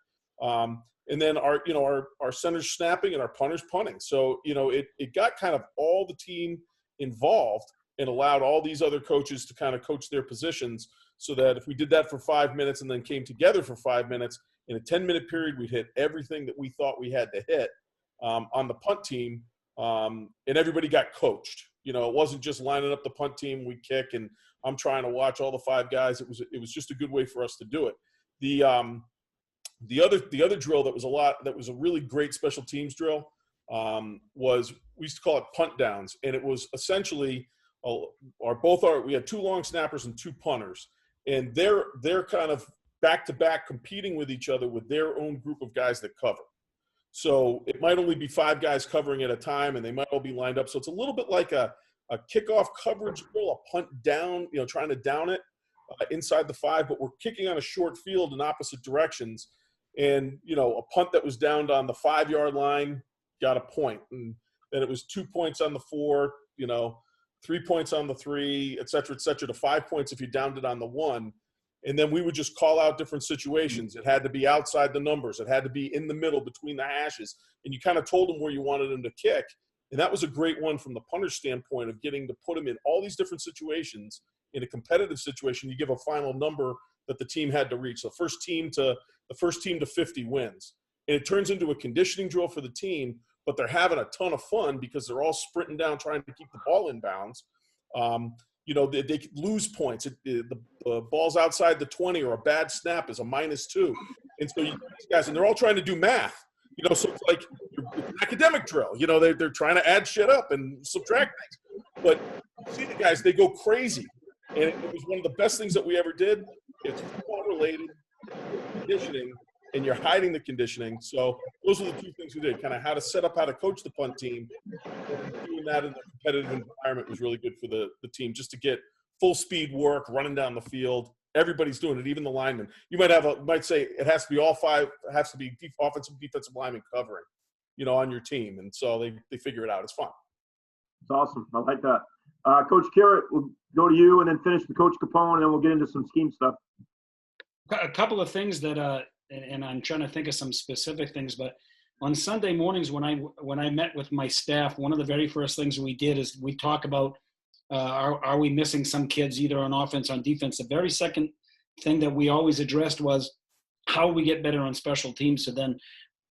And then our centers snapping and our punters punting. So, it got kind of all the team involved and allowed all these other coaches to kind of coach their positions so that if we did that for 5 minutes and then came together for 5 minutes, in a 10-minute period, we'd hit everything that we thought we had to hit on the punt team. And everybody got coached. It wasn't just lining up the punt team, we kick, and I'm trying to watch all the 5 guys. It was just a good way for us to do it. The other drill that was a really great special teams drill was we used to call it punt downs, and it was essentially we had 2 long snappers and 2 punters, and they're kind of back to back competing with each other with their own group of guys that cover. So it might only be 5 guys covering at a time, and they might all be lined up. So it's a little bit like a kickoff coverage drill, a punt down, trying to down it inside the 5, but we're kicking on a short field in opposite directions. And, a punt that was downed on the 5-yard line got a point. And then it was 2 points on the 4, 3 points on the 3, et cetera, to 5 points if you downed it on the 1. And then we would just call out different situations. It had to be outside the numbers. It had to be in the middle between the hashes. And you kind of told them where you wanted them to kick. And that was a great one from the punter's standpoint of getting to put them in all these different situations. In a competitive situation, you give a final number that the team had to reach. The first team to 50 wins. And it turns into a conditioning drill for the team, but they're having a ton of fun because they're all sprinting down trying to keep the ball in bounds. They could lose points. The ball's outside the 20 or a bad snap is a -2. And so these guys, and they're all trying to do math. So it's like it's an academic drill. They're trying to add shit up and subtract things. But you see the guys, they go crazy. And it was one of the best things that we ever did. It's football-related conditioning, and you're hiding the conditioning. So those are the two things we did, kind of how to set up, how to coach the punt team. Doing that in the competitive environment was really good for the team, just to get full speed work, running down the field. Everybody's doing it, even the linemen. You might say it has to be all 5, it has to be offensive, defensive linemen covering, on your team. And so they figure it out. It's fun. It's awesome. I like that. Coach Carrot, we'll go to you and then finish with Coach Capone, and then we'll get into some scheme stuff. A couple of things that, and I'm trying to think of some specific things, but on Sunday mornings when I met with my staff, one of the very first things we did is we talk about are we missing some kids either on offense, on defense. The very second thing that we always addressed was how we get better on special teams. So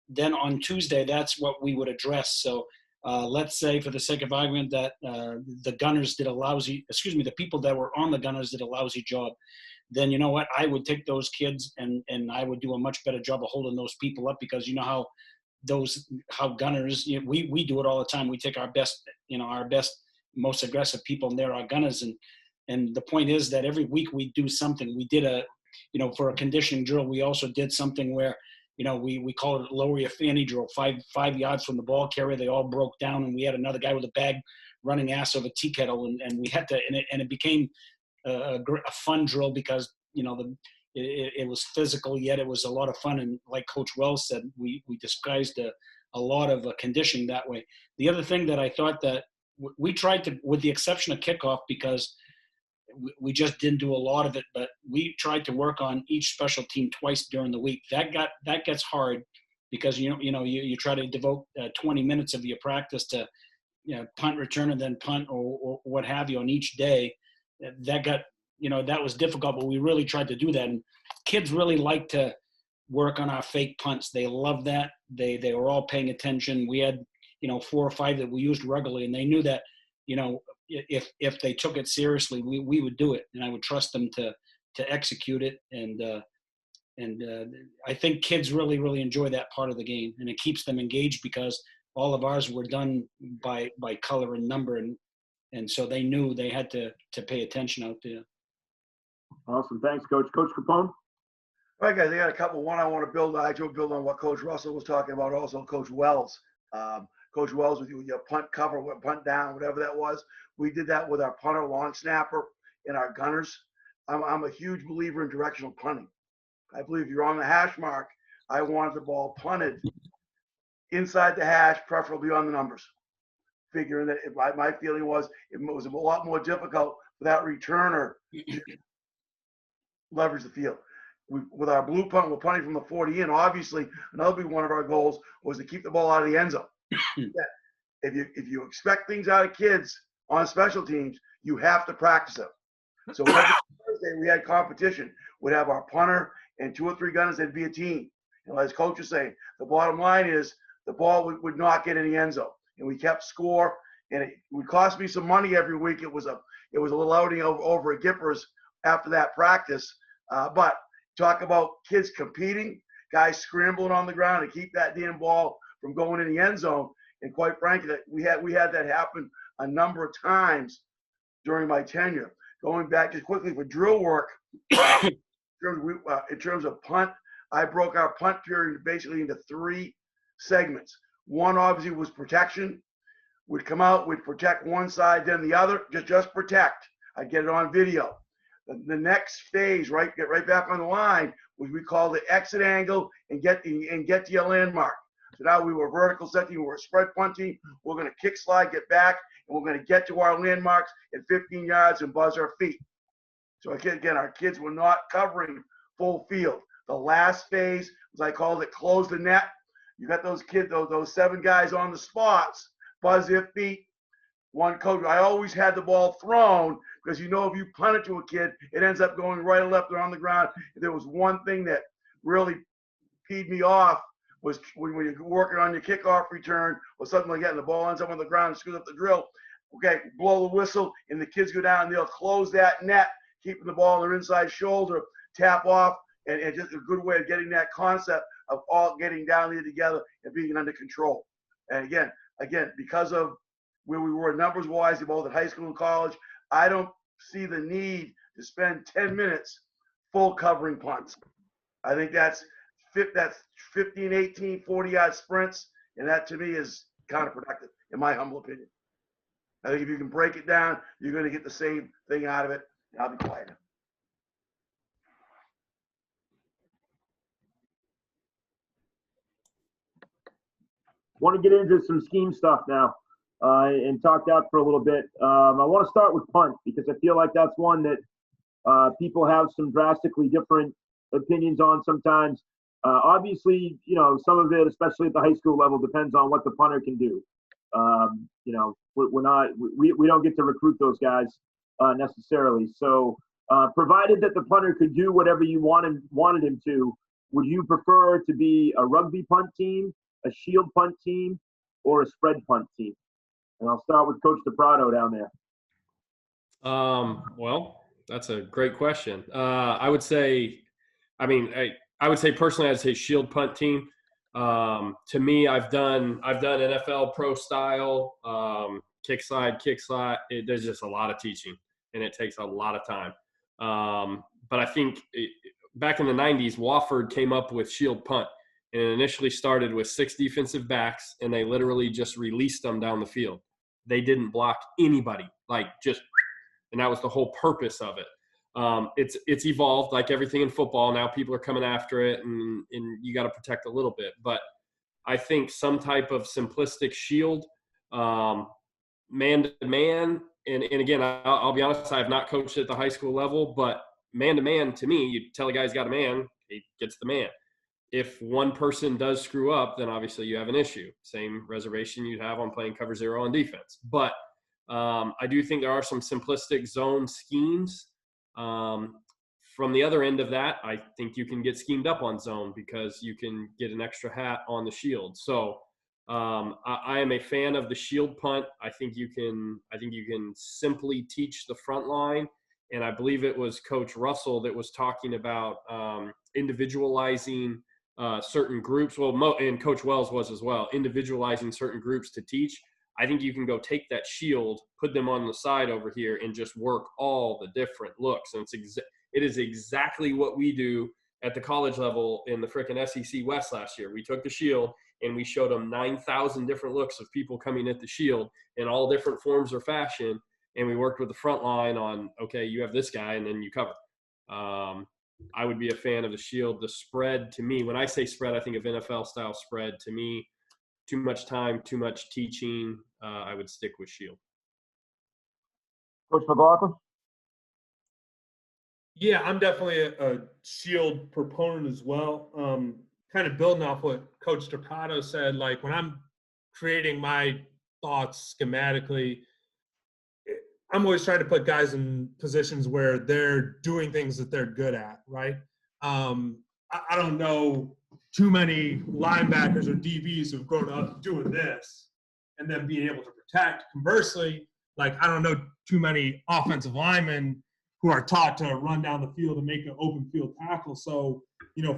then on Tuesday, that's what we would address. So let's say, for the sake of argument, that the Gunners did the people that were on the Gunners did a lousy job. Then you know what? I would take those kids and I would do a much better job of holding those people up, because how Gunners, we do it all the time. We take our best, most aggressive people, and they're our Gunners. And the point is that every week we do something. We did for a conditioning drill, we also did something where, we call it lower your fanny drill, 5 yards from the ball carrier. They all broke down, and we had another guy with a bag running ass over tea kettle, and we had to, and it became a fun drill because, it was physical, yet it was a lot of fun. And like Coach Wells said, we disguised a lot of conditioning that way. The other thing that I thought that we tried to, with the exception of kickoff, because we just didn't do a lot of it, but we tried to work on each special team twice during the week. That gets hard because you try to devote 20 minutes of your practice to punt return and then punt or what have you on each day. That was difficult, but we really tried to do that. And kids really like to work on our fake punts. They love that. They were all paying attention. We had 4 or 5 that we used regularly, and they knew that if they took it seriously, we would do it, and I would trust them to execute it. And I think kids really, really enjoy that part of the game, and it keeps them engaged because all of ours were done by color and number, and so they knew they had to pay attention out there. Awesome. Thanks, Coach. Coach Capone? All right, guys, I got a couple. One, I want to build on what Coach Russell was talking about, also Coach Wells. Coach Wells, with your punt cover, punt down, whatever that was. We did that with our punter, long snapper, and our gunners. I'm a huge believer in directional punting. I believe if you're on the hash mark, I wanted the ball punted inside the hash, preferably on the numbers. Figuring that my feeling was it was a lot more difficult for that returner to leverage the field. With our blue punt, we're punting from the 40 in. Obviously, another big one of our goals was to keep the ball out of the end zone. If you expect things out of kids on special teams, you have to practice them. So every Thursday we had competition. We'd have our punter and 2 or 3 gunners. They'd be a team. And as Coach was saying, the bottom line is the ball would not get in the end zone, and we kept score. And it would cost me some money every week. It was a little outing over at Gippers after that practice. But talk about kids competing, guys scrambling on the ground to keep that damn ball from going in the end zone. And quite frankly, we had that happen a number of times during my tenure. Going back just quickly for drill work, in terms of punt, I broke our punt period basically into 3 segments. One obviously was protection. We'd come out, we'd protect one side, then the other, just protect. I'd get it on video. The next phase, get right back on the line, was we call the exit angle and get to your landmark. So now we were vertical setting, we were spread punting. We're going to kick slide, get back, and we're going to get to our landmarks at 15 yards and buzz our feet. So again, our kids were not covering full field. The last phase, as I called it, close the net. You got those kids, those 7 guys on the spots, buzz their feet. One coach, I always had the ball thrown because if you punt it to a kid, it ends up going right or left or on the ground. There was one thing that really peed me off was when you're working on your kickoff return or something like that, and the ball ends up on the ground and screws up the drill. Okay, blow the whistle, and the kids go down, and they'll close that net, keeping the ball on their inside shoulder, tap off, and just a good way of getting that concept of all getting down there together and being under control. And again, because of where we were numbers-wise, both at high school and college, I don't see the need to spend 10 minutes full covering punts. I think that's 15, 18, 40-yard sprints, and that to me is counterproductive, in my humble opinion. I think if you can break it down, you're going to get the same thing out of it. I'll be quiet now. Want to get into some scheme stuff now and talk that for a little bit. I want to start with punt because I feel like that's one that people have some drastically different opinions on sometimes. Obviously, some of it, especially at the high school level, depends on what the punter can do. We don't get to recruit those guys necessarily. So, provided that the punter could do whatever you wanted him to, would you prefer to be a rugby punt team, a shield punt team, or a spread punt team? And I'll start with Coach DePrado down there. Well, that's a great question. I would say personally, I'd say shield punt team. To me, I've done NFL pro style, kick slide. There's just a lot of teaching, and it takes a lot of time. But I think back in the 90s, Wofford came up with shield punt, and it initially started with 6 defensive backs, and they literally just released them down the field. They didn't block anybody, and that was the whole purpose of it. It's evolved like everything in football. Now people are coming after it, and you got to protect a little bit. But I think some type of simplistic shield, man-to-man, and again, I'll be honest, I have not coached at the high school level, but man-to-man, to me, you tell a guy's got a man, he gets the man. If one person does screw up, then obviously you have an issue. Same reservation you'd have on playing cover zero on defense. But I do think there are some simplistic zone schemes. From the other end of that, I think you can get schemed up on zone because you can get an extra hat on the shield. So I am a fan of the shield punt. I think you can simply teach the front line. And I believe it was Coach Russell that was talking about individualizing certain groups. Well, and Coach Wells was as well, individualizing certain groups to teach. I think you can go take that shield, put them on the side over here, and just work all the different looks. And it is exactly what we do at the college level in the frickin' SEC West last year. We took the shield and we showed them 9,000 different looks of people coming at the shield in all different forms or fashion. And we worked with the front line on, okay, you have this guy and then you cover. I would be a fan of the shield. The spread, to me, when I say spread, I think of NFL style spread. To me, too much time, too much teaching. I would stick with shield. Coach McLaughlin? Yeah, I'm definitely a shield proponent as well. Kind of building off what Coach DePrado said, like when I'm creating my thoughts schematically, I'm always trying to put guys in positions where they're doing things that they're good at, right? I don't know too many linebackers or DBs who've grown up doing this and then being able to protect. Conversely, like I don't know too many offensive linemen who are taught to run down the field and make an open field tackle. So,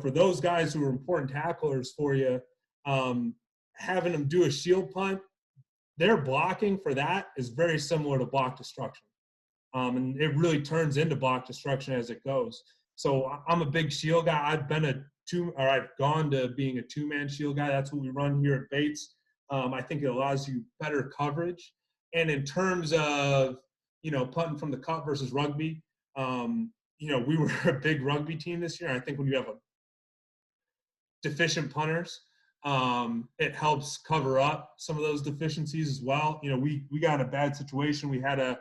for those guys who are important tacklers for you, having them do a shield punt, their blocking for that is very similar to block destruction. And it really turns into block destruction as it goes. So I'm a big shield guy. I've gone to being a 2-man shield guy. That's what we run here at Bates. I think it allows you better coverage. And in terms of, punting from the cut versus rugby, we were a big rugby team this year. I think when you have deficient punters, it helps cover up some of those deficiencies as well. You know, we got in a bad situation. We had a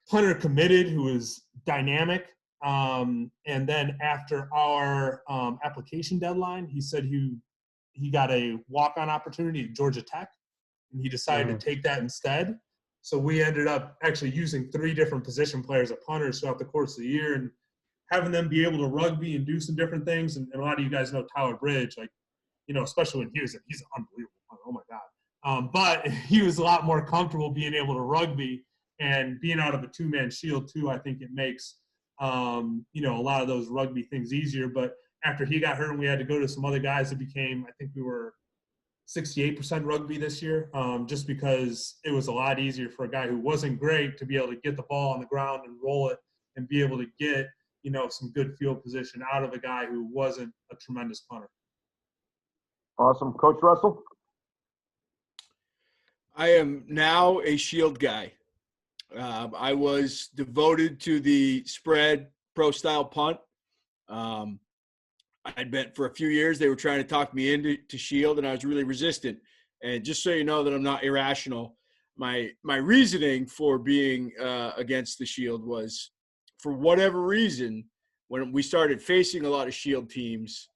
punter committed who was dynamic. And then after our application deadline, he said he got a walk-on opportunity at Georgia Tech, and he decided to take that instead. So we ended up actually using 3 different position players at punters throughout the course of the year and having them be able to rugby and do some different things. And a lot of you guys know Tyler Bridge, like, you know, especially when he's an unbelievable punter. Oh my God. But he was a lot more comfortable being able to rugby and being out of a 2-man shield too. I think it makes, you know, a lot of those rugby things easier. But after he got hurt and we had to go to some other guys, it became, I think we were 68% rugby this year, just because it was a lot easier for a guy who wasn't great to be able to get the ball on the ground and roll it and be able to get, you know, some good field position out of a guy who wasn't a tremendous punter. Awesome. Coach Russell? I am now a shield guy. I was devoted to the spread pro style punt. I'd been for a few years, they were trying to talk me into shield, and I was really resistant. And just so you know that I'm not irrational, my reasoning for being against the shield was, for whatever reason, when we started facing a lot of shield teams,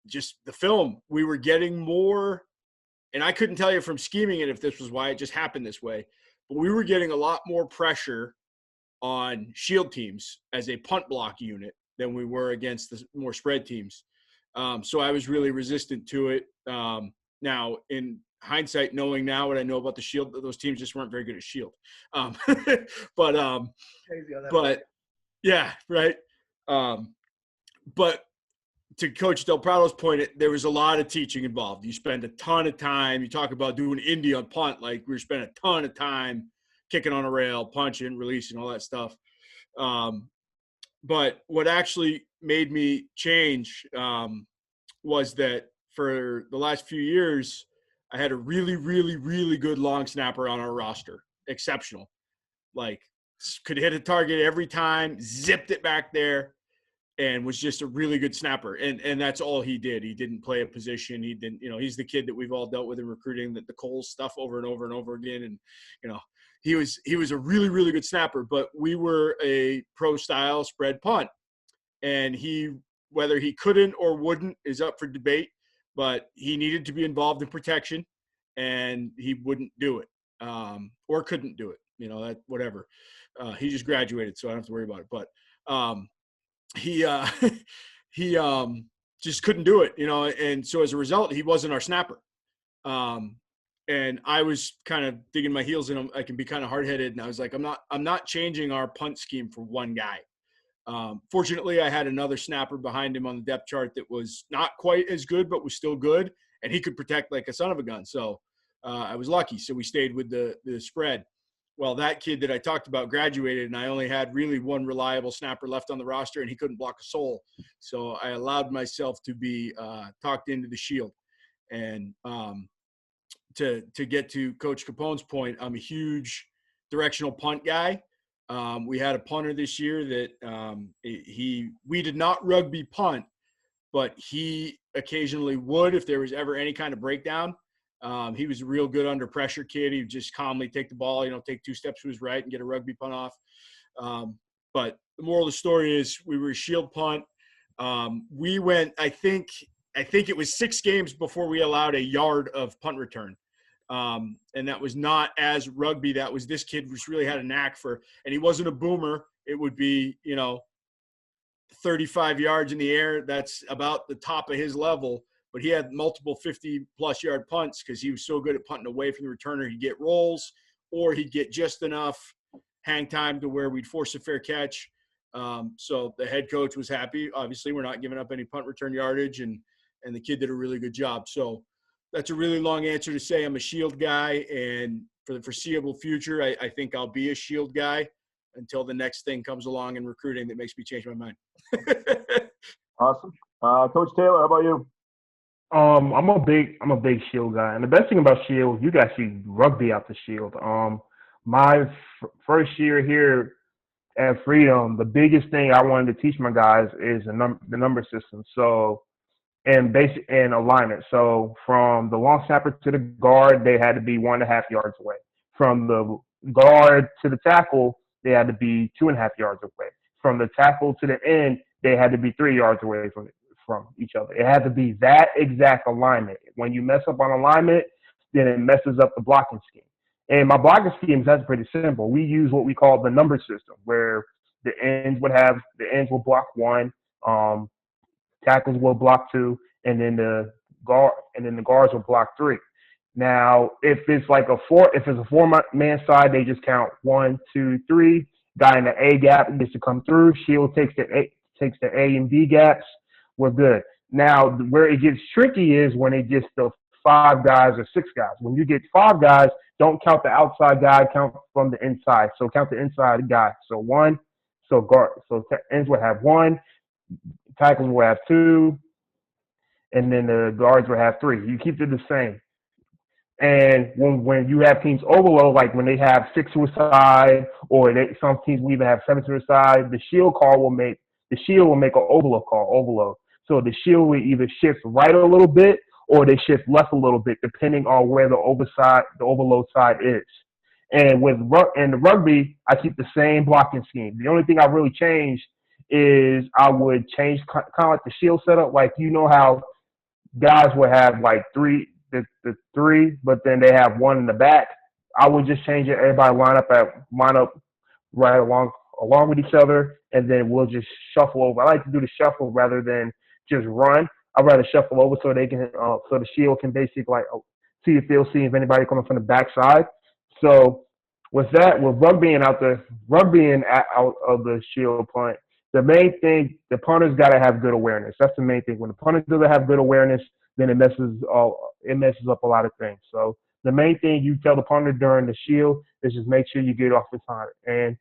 just the film, we were getting more, and I couldn't tell you from scheming it if this was why, it just happened this way, but we were getting a lot more pressure on shield teams as a punt block unit than we were against the more spread teams. So I was really resistant to it. Now, in hindsight, knowing now what I know about the shield, those teams just weren't very good at shield. But yeah, right. But to Coach Del Prado's point, there was a lot of teaching involved. You spend a ton of time. You talk about doing Indy on punt, like we were spending a ton of time kicking on a rail, punching, releasing, all that stuff. But what actually made me change was that for the last few years, I had a really, really, really good long snapper on our roster. Exceptional. Like, could hit a target every time, zipped it back there, and was just a really good snapper. And that's all he did. He didn't play a position. He didn't, you know, he's the kid that we've all dealt with in recruiting, the Coles stuff over and over and over again. And, you know, he was a really, really good snapper, but we were a pro style spread punt, and whether he couldn't or wouldn't is up for debate, but he needed to be involved in protection, and he wouldn't do it, or couldn't do it, you know, that whatever. He just graduated, so I don't have to worry about it. But he just couldn't do it, you know, and so as a result, he wasn't our snapper. And I was kind of digging my heels in. I can be kind of hard-headed, and I was like, I'm not changing our punt scheme for one guy. Fortunately, I had another snapper behind him on the depth chart that was not quite as good, but was still good, and he could protect like a son of a gun. So I was lucky. So we stayed with the spread. Well, that kid that I talked about graduated, and I only had really one reliable snapper left on the roster, and he couldn't block a soul. So I allowed myself to be talked into the shield. And to get to Coach Capone's point, I'm a huge directional punt guy. We had a punter this year that we did not rugby punt, but he occasionally would if there was ever any kind of breakdown. He was a real good under pressure kid. He would just calmly take the ball, you know, take 2 steps to his right and get a rugby punt off. But the moral of the story is we were a shield punt. We went, I think it was 6 games before we allowed a yard of punt return. And that was not as rugby. That was, this kid just really had a knack for, and he wasn't a boomer. It would be, you know, 35 yards in the air. That's about the top of his level. But he had multiple 50-plus yard punts because he was so good at punting away from the returner. He'd get rolls, or he'd get just enough hang time to where we'd force a fair catch. So the head coach was happy. Obviously, we're not giving up any punt return yardage, and the kid did a really good job. So that's a really long answer to say I'm a shield guy, and for the foreseeable future, I think I'll be a shield guy until the next thing comes along in recruiting that makes me change my mind. Awesome. Coach Taylor, how about you? I'm a big shield guy, and the best thing about shield, you can actually rugby out the shield. My first year here at Freedom, the biggest thing I wanted to teach my guys is the number system. So and alignment. So from the long snapper to the guard, they had to be 1.5 yards away. From the guard to the tackle, they had to be 2.5 yards away. From the tackle to the end, they had to be 3 yards away from each other. It had to be that exact alignment. When you mess up on alignment, then it messes up the blocking scheme. And my blocking scheme is pretty simple. We use what we call the number system, where the ends will block 1, tackles will block 2, and then the guards will block 3. Now, if it's a 4-man side, they just count 1, 2, 3. Guy in the A gap gets to come through. Shield takes the A and B gaps. We're good. Now, where it gets tricky is when it gets to 5 guys or 6 guys. When you get 5 guys, don't count the outside guy. Count from the inside. So count the inside guy. So 1. So ends will have 1. Tackles will have 2. And then the guards will have 3. You keep it the same. And when you have teams overload, like when they have 6 to a side, or some teams will even have 7 to a side, the shield will make an overload call. Overload. So the shield will either shift right a little bit, or they shift left a little bit, depending on where the overload side is. And the rugby, I keep the same blocking scheme. The only thing I really changed is I would change kind of like the shield setup. Like, you know how guys would have like the 3, but then they have 1 in the back. I would just change it. Everybody line up right along with each other, and then we'll just shuffle over. I like to do the shuffle rather than just run. I'd rather shuffle over so they can so the shield can basically see if anybody coming from the backside. So with rugbying out of the shield punt, the main thing, the punter's got to have good awareness. That's the main thing. When the punter doesn't have good awareness, then it messes up a lot of things. So the main thing you tell the punter during the shield is just make sure you get off the time. And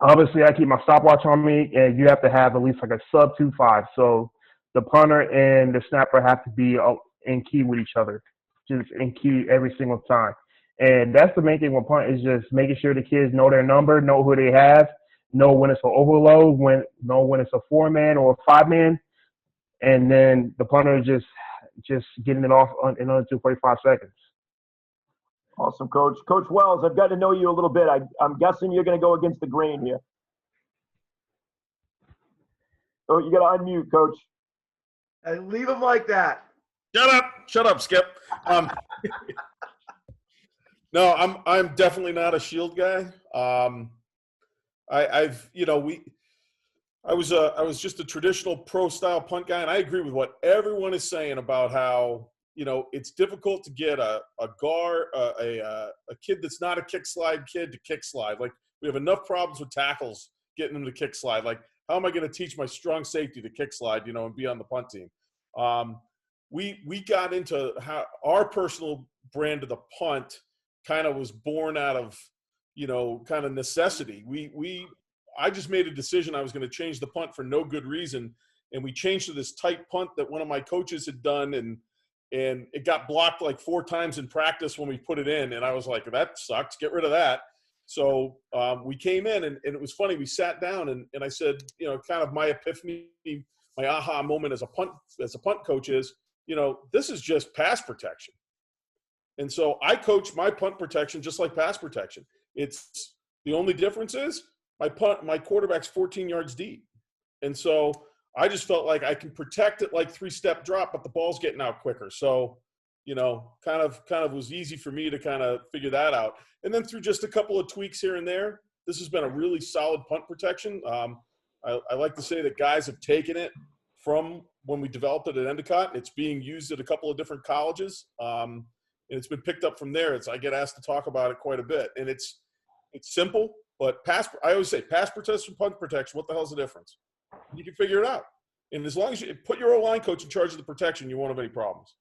obviously, I keep my stopwatch on me, and you have to have at least like a sub 2.5. So the punter and the snapper have to be in key with each other, just in key every single time. And that's the main thing with punt, is just making sure the kids know their number, know who they have, know when it's an overload, know when it's a 4-man or a 5-man, and then the punter is just getting it off in under 2.45 seconds. Awesome, Coach. Coach Wells, I've got to know you a little bit. I'm guessing you're going to go against the grain here. Oh, you got to unmute, Coach. And leave them like that. Shut up, Skip. No, I'm definitely not a shield guy. I was just a traditional pro style punt guy, and I agree with what everyone is saying about how, it's difficult to get a guard, a kid that's not a kick slide kid to kick slide. Like, we have enough problems with tackles getting them to kick slide. Like, how am I going to teach my strong safety to kick slide, and be on the punt team? We got into how our personal brand of the punt kind of was born out of, kind of necessity. I just made a decision I was going to change the punt for no good reason, and we changed to this tight punt that one of my coaches had done, and it got blocked like 4 times in practice when we put it in, and I was like, that sucks, get rid of that. So we came in, and it was funny. We sat down, and I said, kind of my epiphany, my aha moment as a punt coach is, this is just pass protection. And so I coach my punt protection just like pass protection. It's the only difference is my quarterback's 14 yards deep. And so I just felt like I can protect it like 3-step drop, but the ball's getting out quicker. So, kind of was easy for me to kind of figure that out. And then through just a couple of tweaks here and there, this has been a really solid punt protection. I like to say that guys have taken it from when we developed it at Endicott. It's being used at a couple of different colleges. And it's been picked up from there. I get asked to talk about it quite a bit. And it's simple, but I always say pass protection, punt protection, what the hell's the difference? You can figure it out. And as long as you put your O-line coach in charge of the protection, you won't have any problems.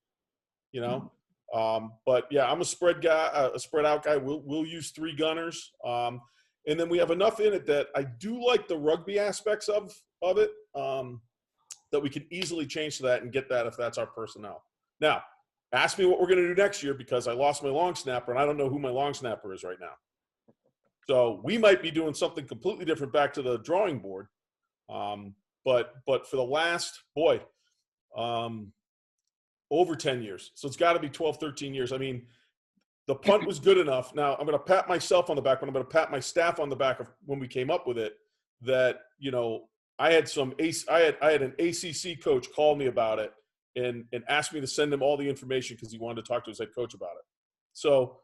But yeah, I'm a spread guy, a spread out guy. We'll use 3 gunners. And then we have enough in it that I do like the rugby aspects of it, that we can easily change to that and get that if that's our personnel. Now, ask me what we're going to do next year, because I lost my long snapper, and I don't know who my long snapper is right now. So we might be doing something completely different, back to the drawing board. But for the last, over 10 years. So it's got to be 12, 13 years. I mean, the punt was good enough. Now, I'm going to pat myself on the back, but I'm going to pat my staff on the back of when we came up with it, that, I had an ACC coach call me about it and asked me to send him all the information because he wanted to talk to his head coach about it. So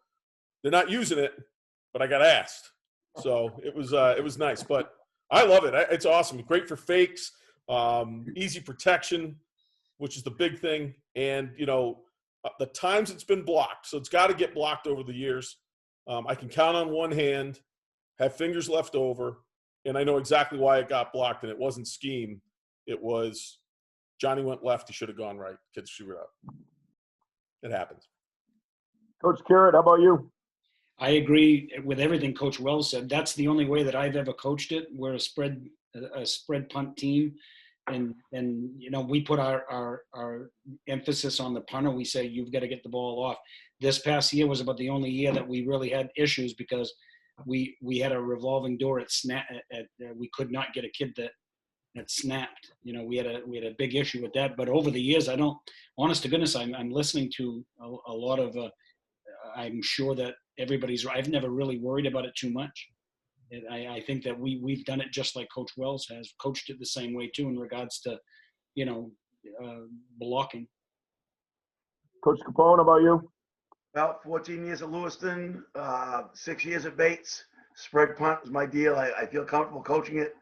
they're not using it, but I got asked. So it was nice. But I love it. It's awesome. Great for fakes, easy protection, which is the big thing. And, the times it's been blocked. So it's got to get blocked over the years. I can count on one hand, have fingers left over, and I know exactly why it got blocked. And it wasn't scheme. It was Johnny went left. He should have gone right. Kids screwed it up. It happens. Coach Carrot, how about you? I agree with everything Coach Wells said. That's the only way that I've ever coached it. We're a spread punt team, and we put our emphasis on the punter. We say you've got to get the ball off. This past year was about the only year that we really had issues because we had a revolving door at snap. We could not get a kid that snapped. We had a big issue with that. But over the years, honest to goodness, I'm listening to a lot of. I'm sure that everybody's right. I've never really worried about it too much. I think that we've done it just like Coach Wells has, coached it the same way too in regards to, blocking. Coach Capone, how about you? About 14 years at Lewiston, 6 years at Bates. Spread punt was my deal. I feel comfortable coaching it.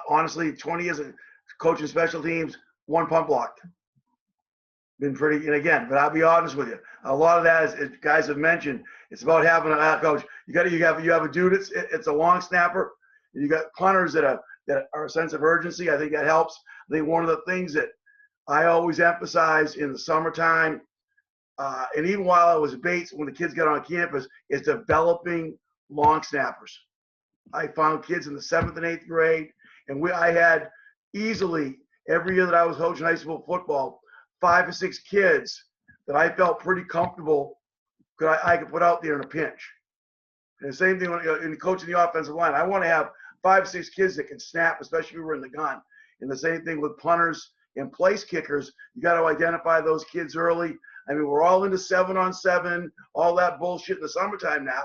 Honestly, 20 years of coaching special teams, one punt blocked. Been pretty, and again, but I'll be honest with you. A lot of that is guys have mentioned. It's about having a coach. You have a dude. It's a long snapper. And you got punters that are a sense of urgency. I think that helps. I think one of the things that I always emphasize in the summertime, and even while I was at Bates, when the kids got on campus, is developing long snappers. I found kids in the 7th and 8th grade, and I had easily every year that I was coaching high school football, 5 or 6 kids that I felt pretty comfortable I could put out there in a pinch. And the same thing in coaching the offensive line. I want to have 5 or 6 kids that can snap, especially if we're in the gun. And the same thing with punters and place kickers. You got to identify those kids early. I mean, we're all into 7-on-7, all that bullshit in the summertime now.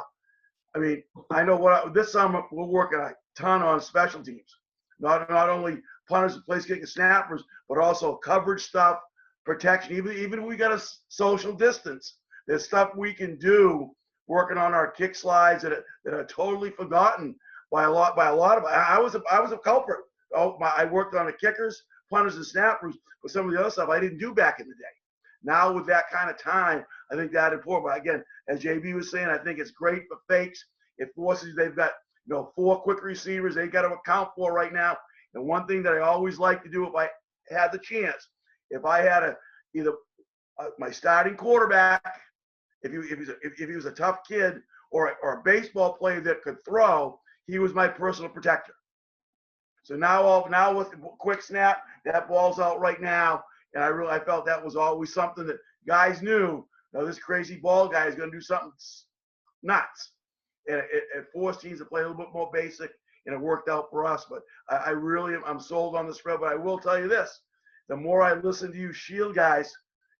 I mean, I know this summer we're working a ton on special teams. Not only punters and place kickers, snappers, but also coverage stuff, protection. Even if we got a social distance, there's stuff we can do working on our kick slides that are totally forgotten by a lot of. I was a culprit. I worked on the kickers, punters, and snappers, but some of the other stuff I didn't do back in the day. Now with that kind of time, I think that's important. But again, as JB was saying, I think it's great for fakes. It forces they've got 4 quick receivers they got to account for right now. And one thing that I always like to do if I had the chance, if I had either my starting quarterback, if he was a tough kid or a baseball player that could throw, he was my personal protector. So now with the quick snap, that ball's out right now. And I felt that was always something that guys knew. This crazy ball guy is going to do something nuts. And it forced teams to play a little bit more basic, and it worked out for us. But I really I'm sold on the spread. But I will tell you this: the more I listen to you Shield guys,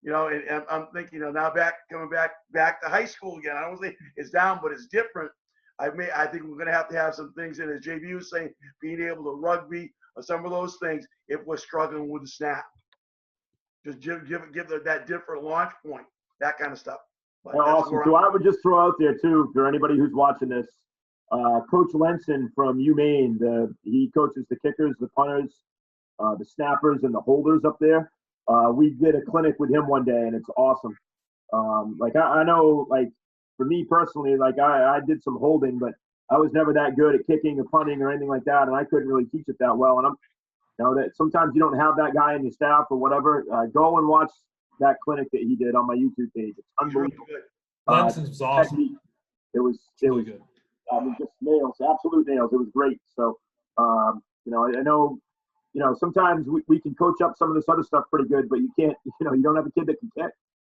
and I'm thinking, now coming back to high school again. I don't think it's down, but it's different. I think we're going to have some things in, as JB was saying, being able to rugby or some of those things if we're struggling with the snap. Just give that different launch point, that kind of stuff. Awesome. So I would just throw out there too, for anybody who's watching this, Coach Lenson from UMaine, he coaches the kickers, the punters, the snappers, and the holders up there. We did a clinic with him one day, and it's awesome. I know, for me personally, I did some holding, but I was never that good at kicking or punting or anything like that, and I couldn't really teach it that well. And that sometimes you don't have that guy in your staff or whatever. Go and watch that clinic that he did on my YouTube page. It's unbelievable. Lenson's was awesome. It was good. Just nails, absolute nails. It was great. So, I know, sometimes we can coach up some of this other stuff pretty good, but you can't, you don't have a kid that can kick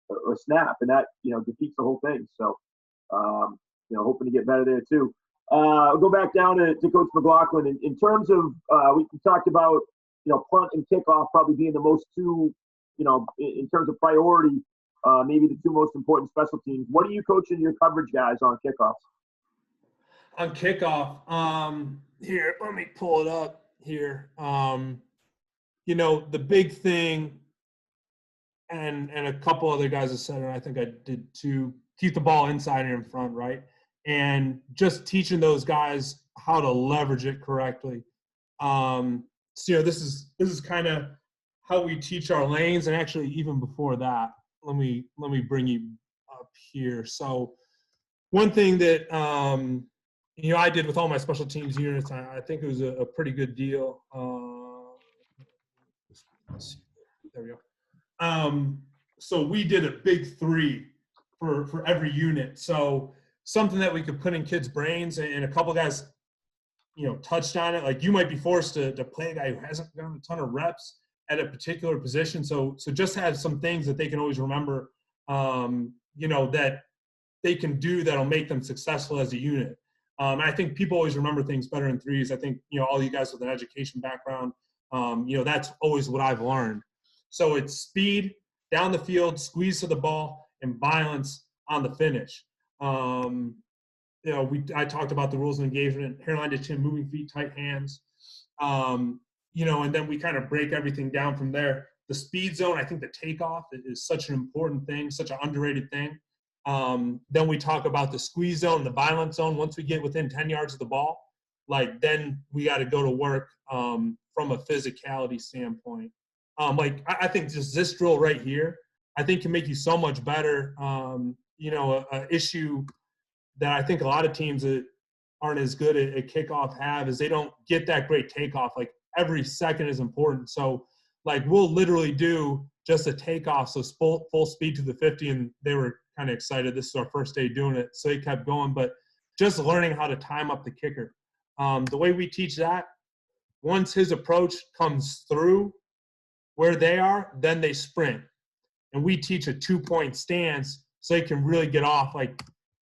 or snap, and that, defeats the whole thing. So, hoping to get better there too. I'll go back down to Coach McLaughlin. In terms of, we talked about, punt and kickoff probably being the most two in terms of priority, maybe the two most important special teams. What are you coaching your coverage guys on kickoffs? On kickoff, here, let me pull it up here. The big thing, and a couple other guys have said it, I think I did too, keep the ball inside and in front, right? And just teaching those guys how to leverage it correctly. This is kind of how we teach our lanes, and actually even before that, let me bring you up here. So one thing that I did with all my special teams units, I think it was a pretty good deal. There we go. So we did a big 3 for every unit. So something that we could put in kids' brains, and a couple guys, touched on it. Like, you might be forced to play a guy who hasn't done a ton of reps at a particular position. So just have some things that they can always remember, that they can do that'll make them successful as a unit. I think people always remember things better in 3s. I think, all you guys with an education background, that's always what I've learned. So it's speed, down the field, squeeze to the ball, and violence on the finish. I talked about the rules of engagement: hairline to chin, moving feet, tight hands. And then we kind of break everything down from there. The speed zone, I think the takeoff is such an important thing, such an underrated thing. Then we talk about the squeeze zone, the violence zone. Once we get within 10 yards of the ball, then we got to go to work from a physicality standpoint. I think just this drill right here, I think can make you so much better. An issue that I think a lot of teams that aren't as good at kickoff have is they don't get that great takeoff. Like, every second is important. So we'll literally do just a takeoff, so full speed to the 50, and they were kind of excited. This is our first day doing it, so they kept going. But just learning how to time up the kicker. The way we teach that, once his approach comes through where they are, then they sprint. And we teach a 2-point stance so they can really get off. Like,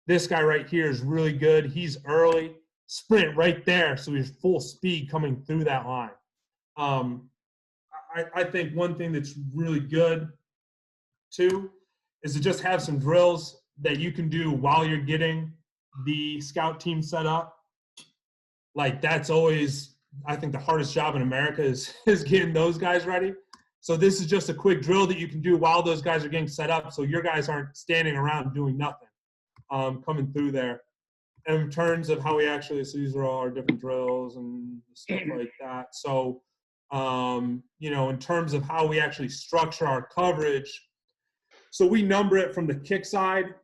this guy right here is really good. He's early. Sprint right there, so he's full speed coming through that line. I think one thing that's really good, too, is to just have some drills that you can do while you're getting the scout team set up. That's always, I think, the hardest job in America is getting those guys ready. So this is just a quick drill that you can do while those guys are getting set up, so your guys aren't standing around doing nothing, coming through there. And in terms of how we actually, so these are all our different drills and stuff like that. So, in terms of how we actually structure our coverage, so we number it from the kick side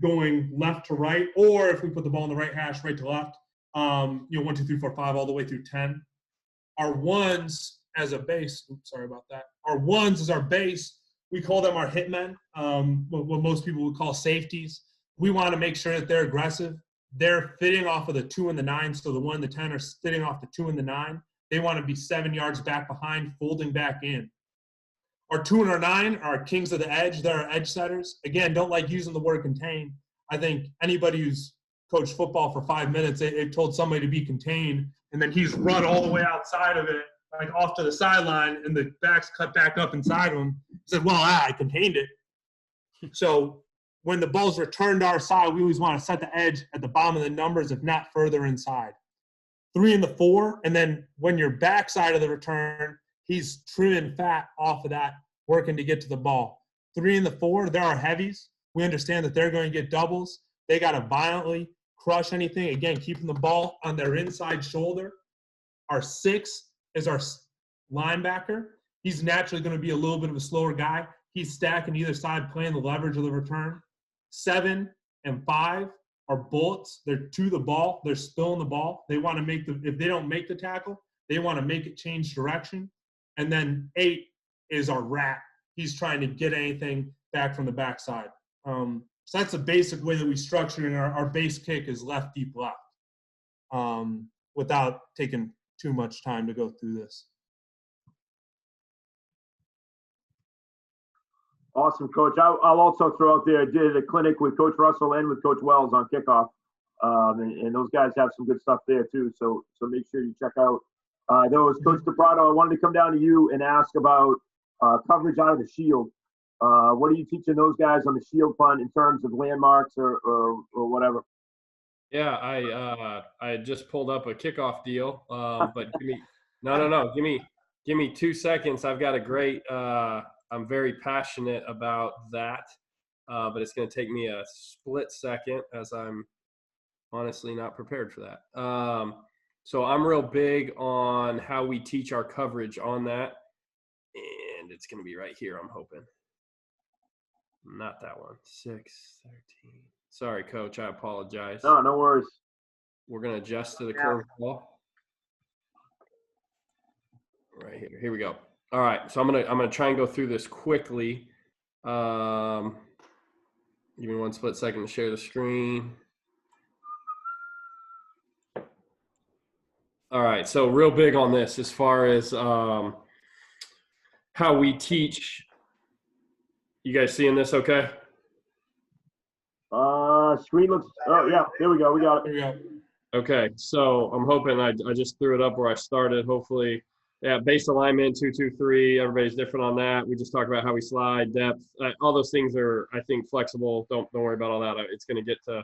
going left to right, or if we put the ball in the right hash, right to left, 1, 2, 3, 4, 5, all the way through 10. Our ones as a base, sorry about that. Our ones as our base, we call them our hitmen, what most people would call safeties. We want to make sure that they're aggressive. They're fitting off of the 2 and the 9, so the 1 and the 10 are fitting off the 2 and the 9. They want to be 7 yards back behind, folding back in. Our 2 and our 9 are kings of the edge. They're our edge setters. Again, don't like using the word contain. I think anybody who's coached football for 5 minutes, they've told somebody to be contained, and then he's run all the way outside of it, off to the sideline, and the back's cut back up inside him. He said, well, I contained it. So when the ball's returned to our side, we always want to set the edge at the bottom of the numbers, if not further inside. 3 and the 4, and then when you're backside of the return, he's trimming fat off of that, working to get to the ball. 3 and the 4, they're our heavies. We understand that they're going to get doubles. They got to violently crush anything. Again, keeping the ball on their inside shoulder. Our 6 is our linebacker. He's naturally going to be a little bit of a slower guy. He's stacking either side, playing the leverage of the return. 7 and 5 are bullets. They're to the ball. They're spilling the ball. They want to make if they don't make the tackle, they want to make it change direction. And then 8 is our rat. He's trying to get anything back from the backside. So that's the basic way that we structure it. Our base kick is left, deep left, without taking too much time to go through this. Awesome, Coach. I'll also throw out there, I did a clinic with Coach Russell and with Coach Wells on kickoff. And those guys have some good stuff there too. So make sure you check out those. Coach DePrato, I wanted to come down to you and ask about coverage out of the shield. What are you teaching those guys on the shield punt in terms of landmarks or whatever? Yeah, I just pulled up a kickoff deal, but no. Give me 2 seconds. I've got a great. I'm very passionate about that, but it's going to take me a split second as I'm honestly not prepared for that. So I'm real big on how we teach our coverage on that, and it's going to be right here. I'm hoping. Not that one. 6:13. Sorry, Coach. I apologize. No worries. We're going to adjust to the curveball. Right here. Here we go. All right. So I'm gonna try and go through this quickly. Give me 1 split second to share the screen. All right. So real big on this as far as how we teach. You guys seeing this okay? Screen looks. Oh yeah, there we go. We got it. There we go. Okay. So I'm hoping I just threw it up where I started. Hopefully. Yeah, base alignment, 2-2-3. Everybody's different on that. We just talked about how we slide, depth. All those things are, I think, flexible. Don't worry about all that. It's going to get to.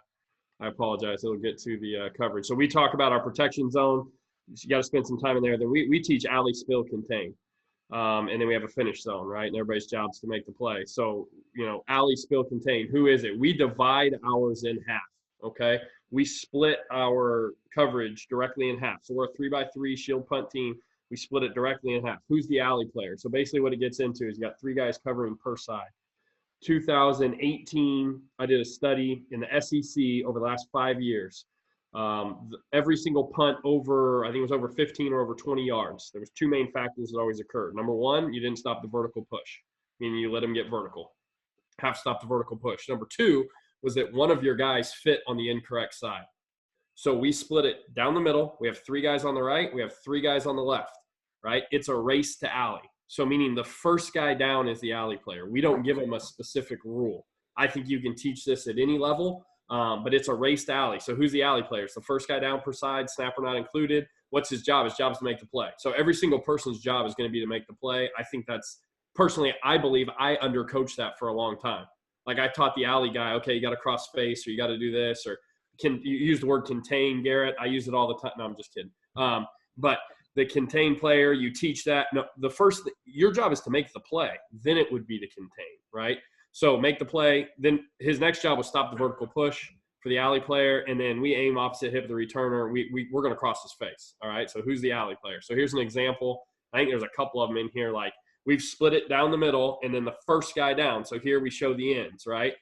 I apologize. It'll get to the coverage. So we talk about our protection zone. You got to spend some time in there. Then we teach alley, spill, contain, and then we have a finish zone, right? And everybody's job is to make the play. So alley, spill, contain. Who is it? We divide ours in half. Okay. We split our coverage directly in half. So we're a 3x3 shield punt team. We split it directly in half. Who's the alley player? So basically what it gets into is you got 3 guys covering per side. 2018, I did a study in the SEC over the last 5 years. Every single punt over, I think it was over 15 or over 20 yards. There was 2 main factors that always occurred. Number 1, you didn't stop the vertical push, meaning you let them get vertical. Half stop the vertical push. Number 2 was that one of your guys fit on the incorrect side. So we split it down the middle. We have 3 guys on the right. We have 3 guys on the left, right? It's a race to alley. So meaning the first guy down is the alley player. We don't give them a specific rule. I think you can teach this at any level, but it's a race to alley. So who's the alley player? It's the first guy down per side, snapper not included. What's his job? His job is to make the play. So every single person's job is going to be to make the play. I think that's personally, I believe I undercoached that for a long time. Like I taught the alley guy, okay, you got to cross space or you got to do this, or can you use the word contain, Garrett? I use it all the time. No, I'm just kidding. But the contain player, you teach that. No, your job is to make the play. Then it would be to contain, right? So make the play. Then his next job was stop the vertical push for the alley player, and then we aim opposite hip of the returner. We're going to cross his face, all right? So who's the alley player? So here's an example. I think there's a couple of them in here. Like we've split it down the middle, and then the first guy down. So here we show the ends, right?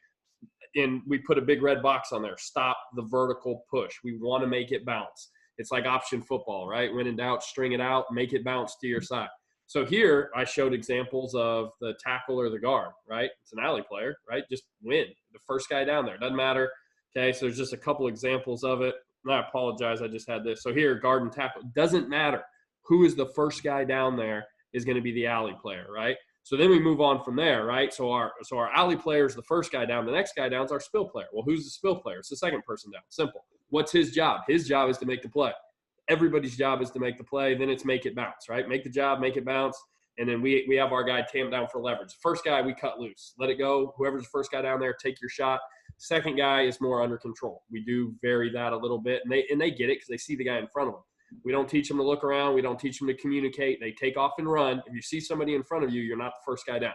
And we put a big red box on there. Stop the vertical push. We want to make it bounce. It's like option football, right? When in doubt, string it out, make it bounce to your side. So here I showed examples of the tackle or the guard, right? It's an alley player, right? Just win. The first guy down there. Doesn't matter. Okay, so there's just a couple examples of it. And I apologize. I just had this. So here, guard and tackle. Doesn't matter. Who is the first guy down there is going to be the alley player, right? So then we move on from there, right? So our alley player is the first guy down. The next guy down is our spill player. Well, who's the spill player? It's the second person down. Simple. What's his job? His job is to make the play. Everybody's job is to make the play. Then it's make it bounce, right? Make the job, make it bounce. And then we have our guy tamped down for leverage. The first guy, we cut loose. Let it go. Whoever's the first guy down there, take your shot. Second guy is more under control. We do vary that a little bit. And they get it because they see the guy in front of them. We don't teach them to look around. We don't teach them to communicate. They take off and run. If you see somebody in front of you, you're not the first guy down.